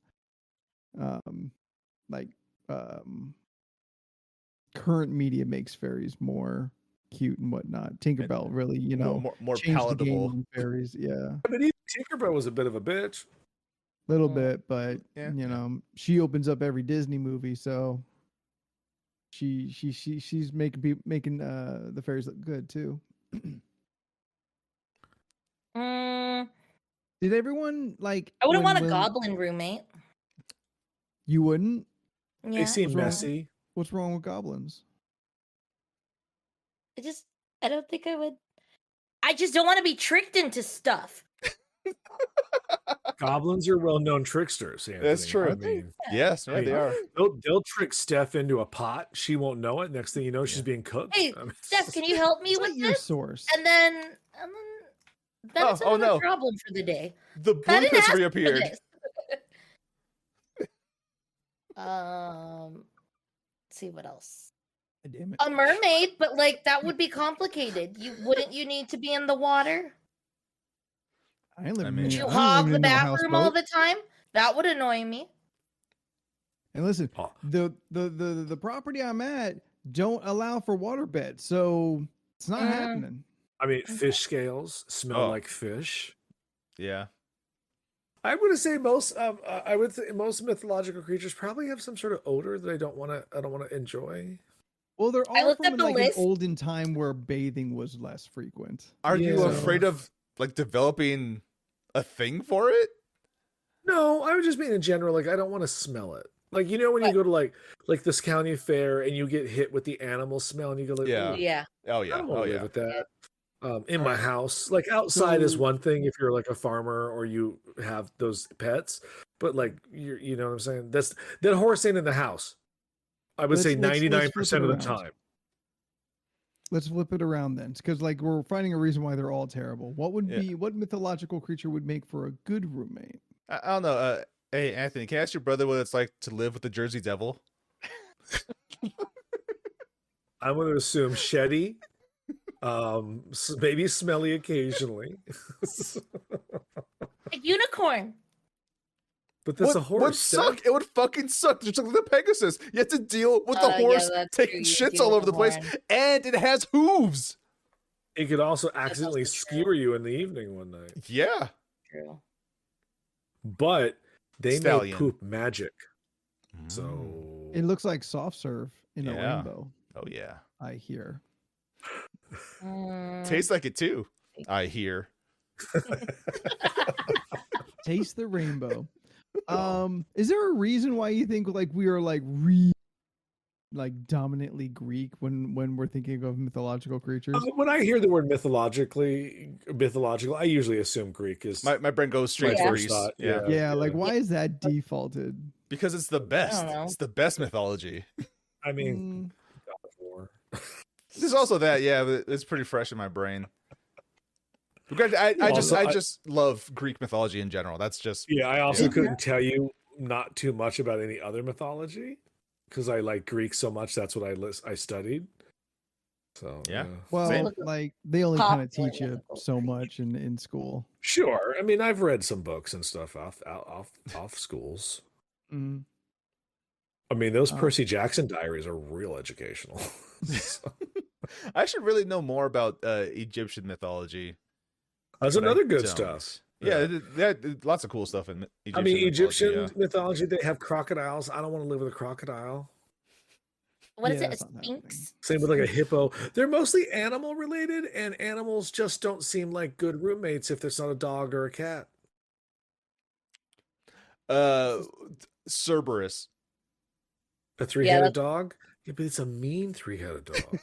Like current media makes fairies more cute and whatnot. Tinkerbell really, you know, more changed the game palatable. on fairies. Yeah, I mean, even Tinkerbell was a bit of a bitch. little Mm. bit, but Yeah. you know, she opens up every Disney movie, so she's making the fairies look good too. Mm, Did everyone like? I wouldn't want a when goblin roommate. You wouldn't? They Yeah, seem What's wrong? messy. What's wrong with goblins? I don't think I would. I just don't want to be tricked into stuff. Goblins are well-known tricksters, Anthony. That's true. I mean, Yes, yeah, they are. they'll trick Steph into a pot. She won't know it. Next thing you know, she's being cooked. Hey, I mean, Steph, can you help me It's with not your this? source. And then it's Oh, another no. problem for the day. The I didn't Bloopus ask for reappeared. this. Let's see what else. Damn it. A mermaid, but like that would be complicated. Wouldn't you need to be in the water? I ain't living mean- in- Would you I ain't hog living the in no bathroom all houseboat. the time? That would annoy me. And listen, Oh. the property I'm at don't allow for water beds, so it's not happening. I mean, fish scales smell Oh. like fish. Yeah. I would say most mythological creatures probably have some sort of odor that I don't want to enjoy. Well, there I are looked from up the like list. an olden time where bathing was less frequent. Are you Yeah. afraid of like developing a thing for it? No, I would just mean in general, like I don't want to smell it. Like you know when you go to like this county fair and you get hit with the animal smell and you go like, Yeah. "Ooh, Yeah. Oh I yeah. don't want Oh to live yeah. with that. In my house, like outside is So- one thing if you're like a farmer or you have those pets, but like you know what I'm saying. That horse ain't in the house. I would say Let's flip 99% of the it around. time. Let's flip it around then, because like we're finding a reason why they're all terrible. What would Yeah. be what mythological creature would make for a good roommate? I don't know. Hey Anthony, can I ask your brother what it's like to live with the Jersey Devil? I'm going to assume sheddy, maybe smelly occasionally, A unicorn. but that's a Would horse. suck. Steph. It would fucking suck. Just like the Pegasus. You have to deal with the Yeah, horse that's taking true. You shits deal all with over the the place, horn. and it has hooves. It could also accidentally also true. skewer you in the evening one night. Yeah. True. But they Stallion. make poop magic. So It looks like soft serve in a Yeah. rainbow. Oh yeah. I hear. Tastes like it too. I hear. Taste the rainbow. Is there a reason why you think like we are like dominantly Greek when we're thinking of mythological creatures? when I hear the word mythological, I usually assume Greek is My brain goes straight Yeah. to first Greece. thought, Yeah. Yeah, like why is that defaulted? Because it's the best. know. It's the best mythology. I mean, God of War. There's also that, yeah, but it's pretty fresh in my brain. But granted, I just love Greek mythology in general. That's just Yeah, I also Yeah. couldn't tell you not too much about any other mythology because I like Greek so much. That's what I studied. So Yeah. Well, Same. like they only kind of Popular teach you mythical so much in school. sure. I mean, I've read some books and stuff off schools. Mm. I mean, those Oh. Percy Jackson diaries are real educational. So, I should really know more about Egyptian mythology. that's but I another good don't. stuff. Yeah, lots of cool stuff in Egyptian. I mean, Egyptian mythology, mythology, they have crocodiles. I don't want to live with a crocodile. What is Yeah, it? A that's not happening. sphinx? Same with like a hippo. They're mostly animal related, and animals just don't seem like good roommates if there's not a dog or a cat. Cerberus. A three-headed that's- dog? Yeah, but it's a mean three-headed dog.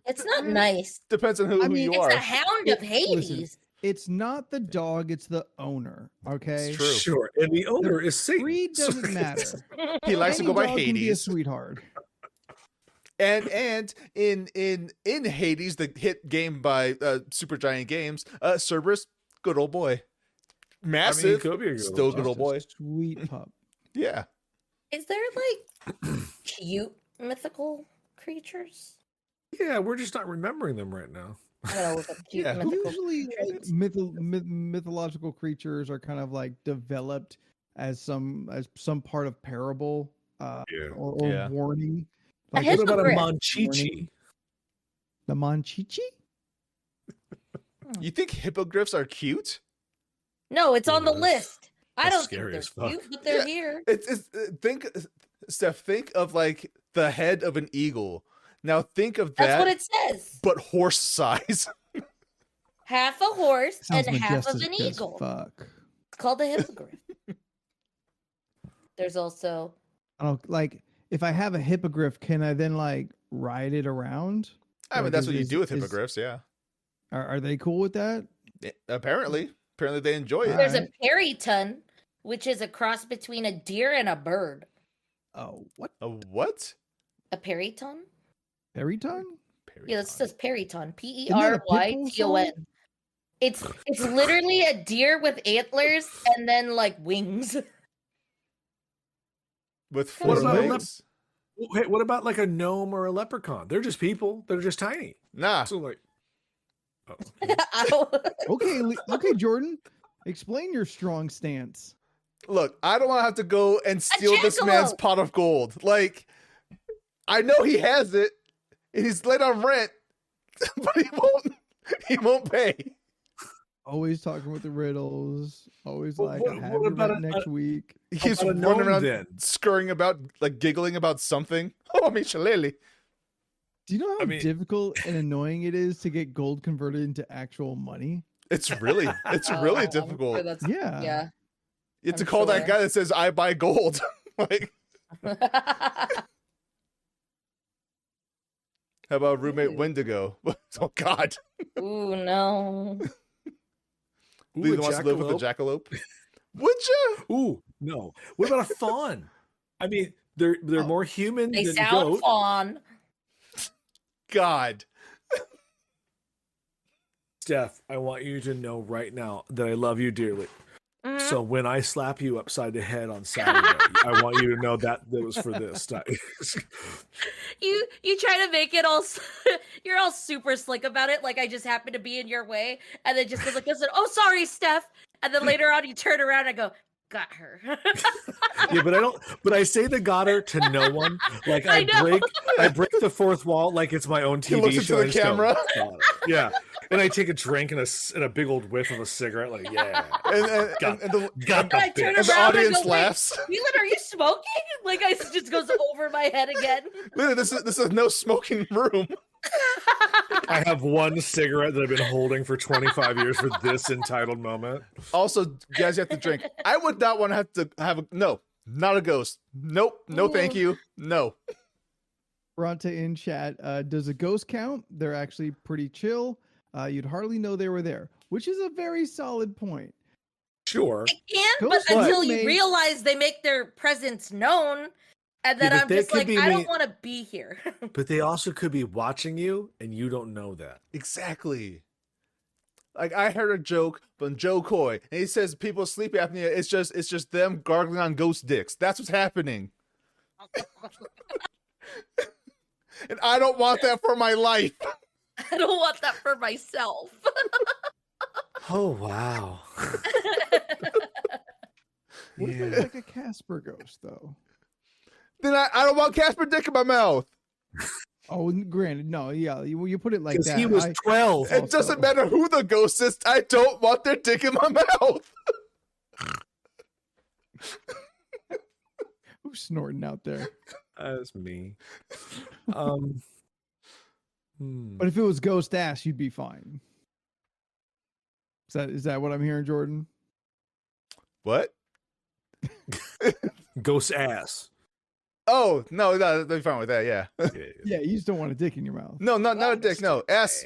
It's not nice. Depends on who mean, you It's are. the hound of Listen, Hades. It's not the dog, it's the owner. Okay, It's true. Sure, and the owner is Satan. breed doesn't matter. He likes to Any go by dog can be a Hades. sweetheart. And in Hades, the hit game by Supergiant Games, Cerberus, good old boy. Massive, could be a good still old good old boy. Sweet pup. Yeah. Is there like cute mythical creatures? Yeah, we're just not remembering them right now. I'm gonna look up cute Yeah. mythical Usually, like, creatures. mythological creatures are kind of like developed as some part of parable, Yeah. or Yeah. warning. A Like, What about a Hippogriff. Monchichi? The Monchichi? You think hippogriffs are cute? No, it's on the Ooh, list. I that's don't think scary they're as fuck. cute, but they're Yeah. here. It's Steph, think of like the head of an eagle. Now think of That's that, what it says. but horse size. Half a horse Sounds and half of majestic an as eagle. fuck. It's called a hippogriff. There's also I don't like if I have a hippogriff, can I then like ride it around? I mean, Like, that's is- what you is- do with is- hippogriffs, yeah. Are they cool with that? Apparently they enjoy it. there's a Alright. periton, which is a cross between a deer and a bird. Oh, what? A what? A periton? Periton? Yeah, this says periton. that a Pitbull Peryton. It's literally a deer with antlers and then like wings. With What four about a legs? Hey, what about like a gnome or a leprechaun? They're just people. They're just tiny. Nah. So like, oh, I don't- Okay, Jordan. Explain your strong stance. Look, I don't want to have to go and steal this man's jackalope! pot of gold. Like, I know he has it, and he's late on rent, but he won't pay. Always talking with the riddles. Always Well, like, what- I have what your about rent a- next week. He How keeps about a running gnome, around, then? scurrying about, like giggling about something. Oh, Michelele. Do you know how I mean- difficult and annoying it is to get gold converted into actual money? It's really Oh, I'm sure difficult. that's- Yeah. yeah. You have to I'm call that sure. guy that says, I buy gold. Like, how about roommate Ooh. Wendigo? Oh, God. Ooh, no. ooh, Lee a wants to live with a jackalope? jackalope. Would you? Ooh, no. What about a fawn? I mean, they're Oh. more human They than sound goat. fawn. God. Steph, I want you to know right now that I love you dearly. Mhm. So when I slap you upside the head on Saturday, I want you to know that was for this. You try to make it all you're all super slick about it, like I just happen to be in your way, and then just goes like this, oh sorry, Steph. And then later on you turn around and go, got her. Yeah, but I don't. But I say the got her to no one. Like I know. I break the fourth wall like it's my own TV He looks into show. the I just go, camera. "Got it." Yeah, and I take a drink and a big old whiff of a cigarette. Like, yeah, And got, the, got And I the turn bitch. and the around and audience go, "Wait, laughs. Leland, are you smoking? Like it just goes over my head again. Literally, this is no smoking room. I have one cigarette that I've been holding for 25 years for this entitled moment. Also, guys, you have to drink. I would not want to have a no, not a ghost. Nope, no, thank you, no. Bronte in chat. Does a ghost count? They're actually pretty chill. You'd hardly know they were there, which is a very solid point. Sure. I can, but Ghost until may- you realize they make their presence known, and then but I'm they just could like, be I don't made- want to be here. But they also could be watching you and you don't know that. Exactly. Like I heard a joke from Joe Coy, and he says people sleep apnea. It's just them gargling on ghost dicks. That's what's happening, and I don't want that for my life. I don't want that for myself. Oh, wow. What if Yeah. it's like a Casper ghost, though? Then I don't want Casper dick in my mouth. Oh, granted, no, yeah, you put it like Because that. he was 12. It doesn't matter who the ghost is. I don't want their dick in my mouth. Who's snorting out there? That's me. But if it was ghost ass, you'd be fine. Is that what I'm hearing, Jordan? What? Ghost ass. Oh no, they'd be fine with that. Yeah. Yeah, you just don't want a dick in your mouth. No, not a dick. No, ass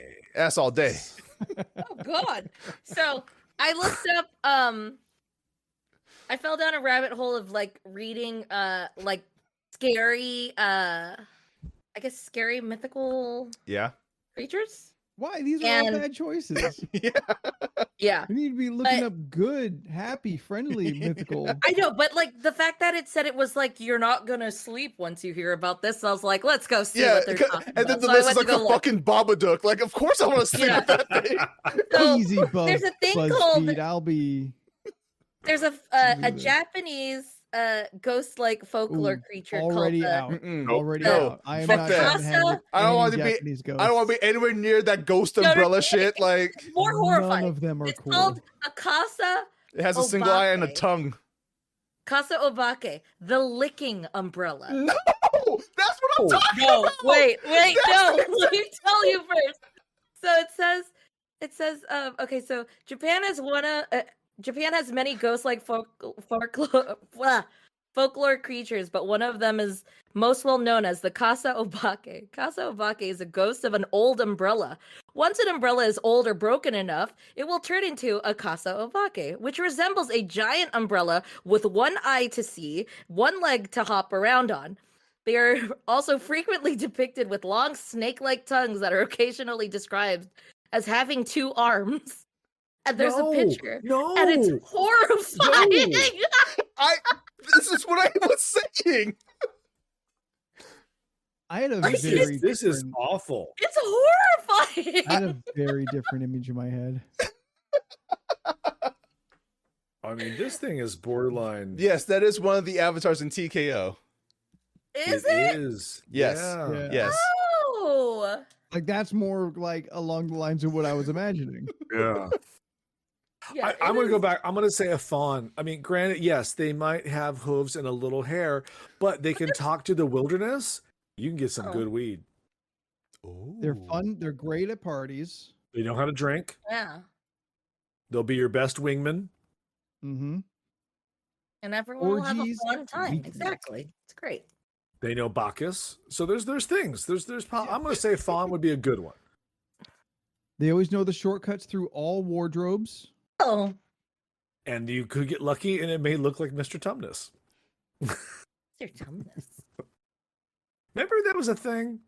all day. Oh God. So I looked up I fell down a rabbit hole of like reading like scary I guess scary mythical Yeah. creatures. Why? These are all And- bad choices. Yeah. Yeah. We need to be looking But- up good, happy, friendly, mythical. I know, but like the fact that it said it was like you're not gonna sleep once you hear about this, I was like, let's go see Yeah. what they're talking And then about. the So I list is went like to go the look. fucking Babadook. Like, of course I want to sleep Yeah. with that thing. So, Easy, there's a thing BuzzFeed. called- I'll be. There's Look a at that. Japanese ghost-like folklore Ooh, creature already called out. Mm-mm. Already No, out. I am fuck not that. trying to hang with I don't any want to be. Japanese ghosts. I don't want to be anywhere near that ghost No, no, umbrella no, shit. Like more None horrifying. of them are It's cool. called Akasa it has a single eye and a Obake. tongue. Kasa Obake, the licking umbrella. No, that's what I'm Oh, talking No, about. wait, That's no. it. Let me tell you first. So it says, okay, so Japan has many ghost-like folklore creatures, but one of them is most well known as the Kasa Obake. Kasa Obake is a ghost of an old umbrella. Once an umbrella is old or broken enough, it will turn into a Kasa Obake, which resembles a giant umbrella with one eye to see, one leg to hop around on. They are also frequently depicted with long snake-like tongues that are occasionally described as having 2 arms. And there's a picture. No. And it's horrifying. This is what I was saying. I had a Like, very This is different- awful. It's horrifying. I had a very different image in my head. I mean, this thing is borderline. Yes, that is one of the avatars in TKO. Is it? is. Yes. Yeah. Yes. Oh. Like that's more like along the lines of what I was imagining. Yeah. Yeah, I'm it going to go is- back. I'm going to say a fawn. I mean, granted, yes, they might have hooves and a little hair, but they can talk to the wilderness. You can get some Oh. good weed. They're fun. They're great at parties. They know how to drink. Yeah. They'll be your best wingman. Mm-hmm. And everyone will have a Orgies, fun time. weekends. Exactly. It's great. They know Bacchus. So there's things. I'm going to say fawn would be a good one. They always know the shortcuts through all wardrobes. Oh. And you could get lucky and it may look like Mr. Tumnus. Your dumbness. Remember that was a thing?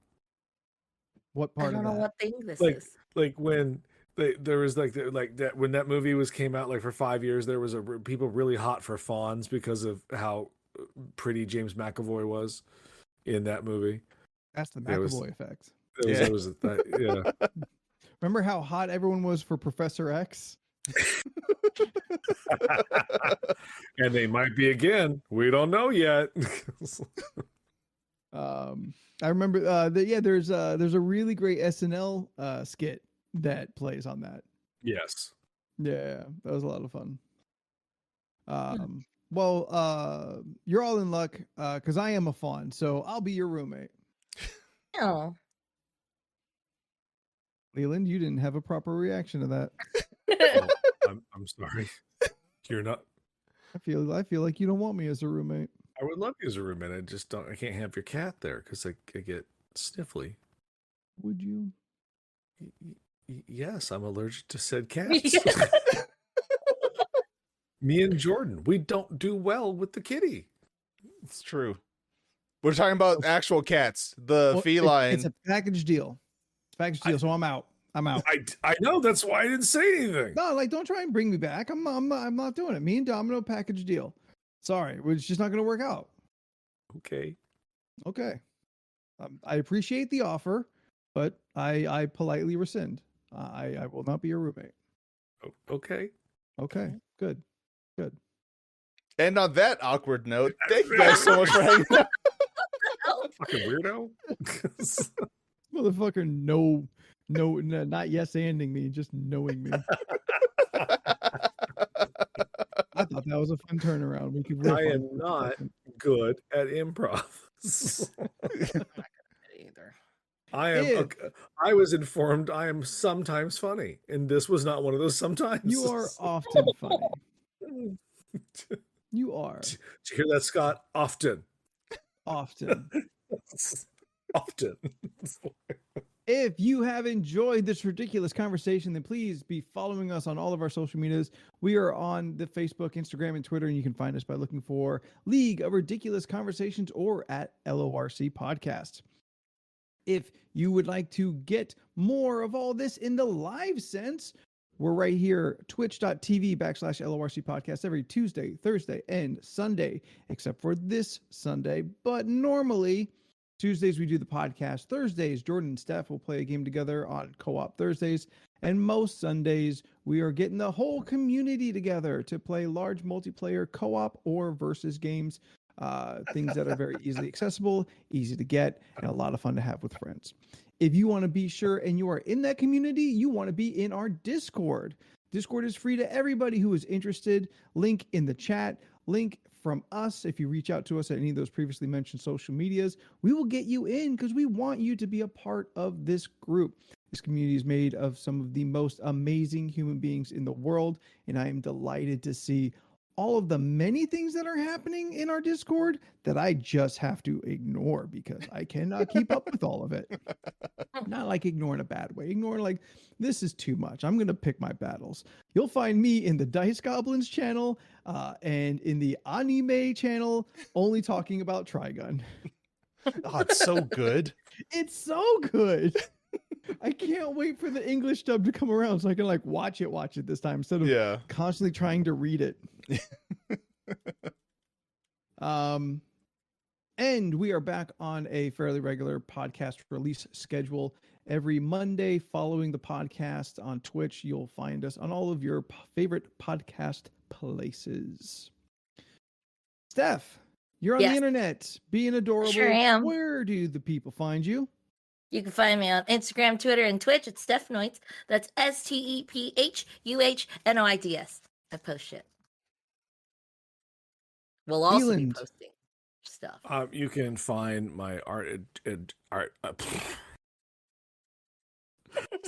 What I part don't of know that? what thing this Like- is. Like when there was like that when that movie came out, like for 5 years, there was people really hot for fawns because of how pretty James McAvoy was in that movie. That's the There was- McAvoy effect. It was yeah. Remember how hot everyone was for Professor X? And they might be again. We don't know yet. I remember there's a really great SNL skit that plays on that. Yes. Yeah, that was a lot of fun. Well, you're all in luck because I am a fawn, so I'll be your roommate. Oh. Leland, you didn't have a proper reaction to that. Oh, I'm sorry. You're not. I feel like you don't want me as a roommate. I would love you as a roommate. I just don't. I can't have your cat there because I get sniffly. Would you? Yes, I'm allergic to said cats. Yeah. Me and Jordan, we don't do well with the kitty. It's true. We're talking about actual cats, the Well, feline. It's a package deal. It's a package deal. So I'm out. I'm out. I know, that's why I didn't say anything. No, like don't try and bring me back. I'm not doing it. Me and Domino package deal. Sorry, it's just not going to work out. Okay. Okay. I appreciate the offer, but I politely rescind. I will not be your roommate. Okay. Okay. Good. And on that awkward note, thank you guys so much for hanging out. Fucking weirdo. Motherfucker, no, not yes anding me, just knowing me. I thought that was a fun turnaround. We could. riff I on am it for a not second. good at improv. Either. I am. If- I was informed I am sometimes funny, and this was not one of those sometimes. You are often funny. You are Did you hear that, Scott? Often. often. Often. If you have enjoyed this ridiculous conversation, then please be following us on all of our social medias. We are on the Facebook, Instagram, and Twitter, and you can find us by looking for League of Ridiculous Conversations or at LORC Podcast. If you would like to get more of all this in the live sense, we're right here, twitch.tv/LORC Podcast every Tuesday, Thursday, and Sunday, except for this Sunday. But normally, Tuesdays, we do the podcast. Thursdays, Jordan and Steph will play a game together on Co-op Thursdays. And most Sundays, we are getting the whole community together to play large multiplayer co-op or versus games, things that are very easily accessible, easy to get, and a lot of fun to have with friends. If you want to be sure and you are in that community, you want to be in our Discord. Discord is free to everybody who is interested. Link in the chat. Link from us. If you reach out to us at any of those previously mentioned social medias, we will get you in because we want you to be a part of this group. This community is made of some of the most amazing human beings in the world, and I am delighted to see all of the many things that are happening in our Discord that I just have to ignore because I cannot keep up with all of it. Not like ignoring a bad way, ignoring like, this is too much. I'm going to pick my battles. You'll find me in the Dice Goblins channel and in the anime channel, only talking about Trigun. Oh, it's so good. It's so good. I can't wait for the English dub to come around so I can like watch it this time instead of constantly trying to read it. And we are back on a fairly regular podcast release schedule every Monday following the podcast on Twitch. You'll find us on all of your favorite podcast places. Steph, you're on the internet being adorable. Sure am. Where do the people find you? You can find me on Instagram, Twitter, and Twitch at Stephnoids. That's STEPHUHNOIDS. I post shit. We'll also be posting stuff. You can find my art. It's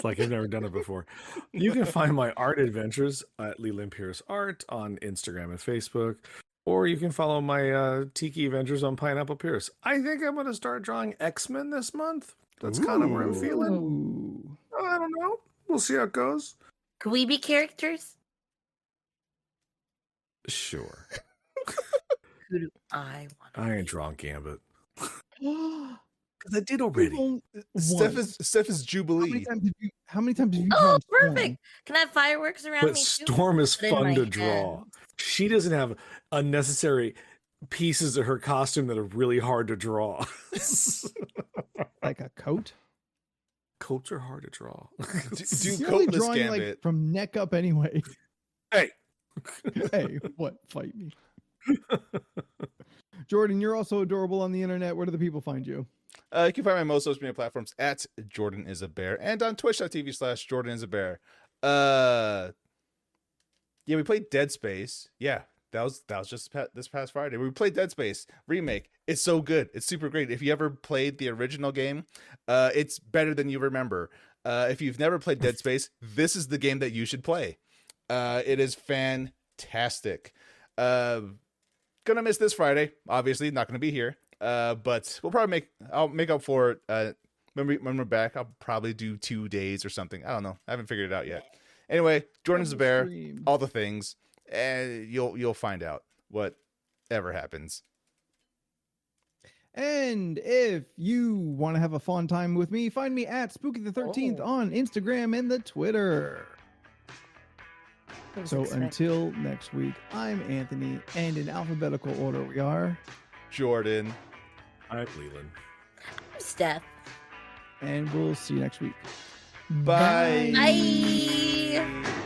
like I've never done it before. You can find my art adventures at Leland Pierce Art on Instagram and Facebook, or you can follow my Tiki Adventures on Pineapple Pierce. I think I'm going to start drawing X-Men this month. That's kind of where I'm feeling. I don't know. We'll see how it goes. Could we be characters? Sure. Who do I want to I ain't drawing Gambit. Because I did already. Steph is Jubilee. How many times have you Oh, drawn Storm? perfect. Can I have fireworks around But me too? Storm is Put it in fun my to draw. hand. She doesn't have unnecessary pieces of her costume that are really hard to draw. Like a coat? Coats are hard to draw. Do You're only coatless drawing Gambit. like from neck up anyway. Hey. Hey, what? Fight me. Jordan, you're also adorable on the internet. Where do the people find you? You can find my most social media platforms at Jordan is a Bear and on twitch.tv/Jordan is a Bear. Yeah, we played Dead Space. Yeah, that was just this past Friday. We played Dead Space remake. It's so good. It's super great. If you ever played the original game, it's better than you remember. If you've never played Dead Space, this is the game that you should play. It is fantastic. Gonna miss this Friday. Obviously, not gonna be here. But we'll probably I'll make up for it. When we're back, I'll probably do 2 days or something. I don't know. I haven't figured it out yet. Anyway, Jordan's a Bear, all the things, and you'll find out whatever happens. And if you want to have a fun time with me, find me at Spooky the 13th on Instagram and the Twitter. So until next week, I'm Anthony, and in alphabetical order we are Jordan. I'm Leland. I'm Steph. And we'll see you next week. Bye. Bye.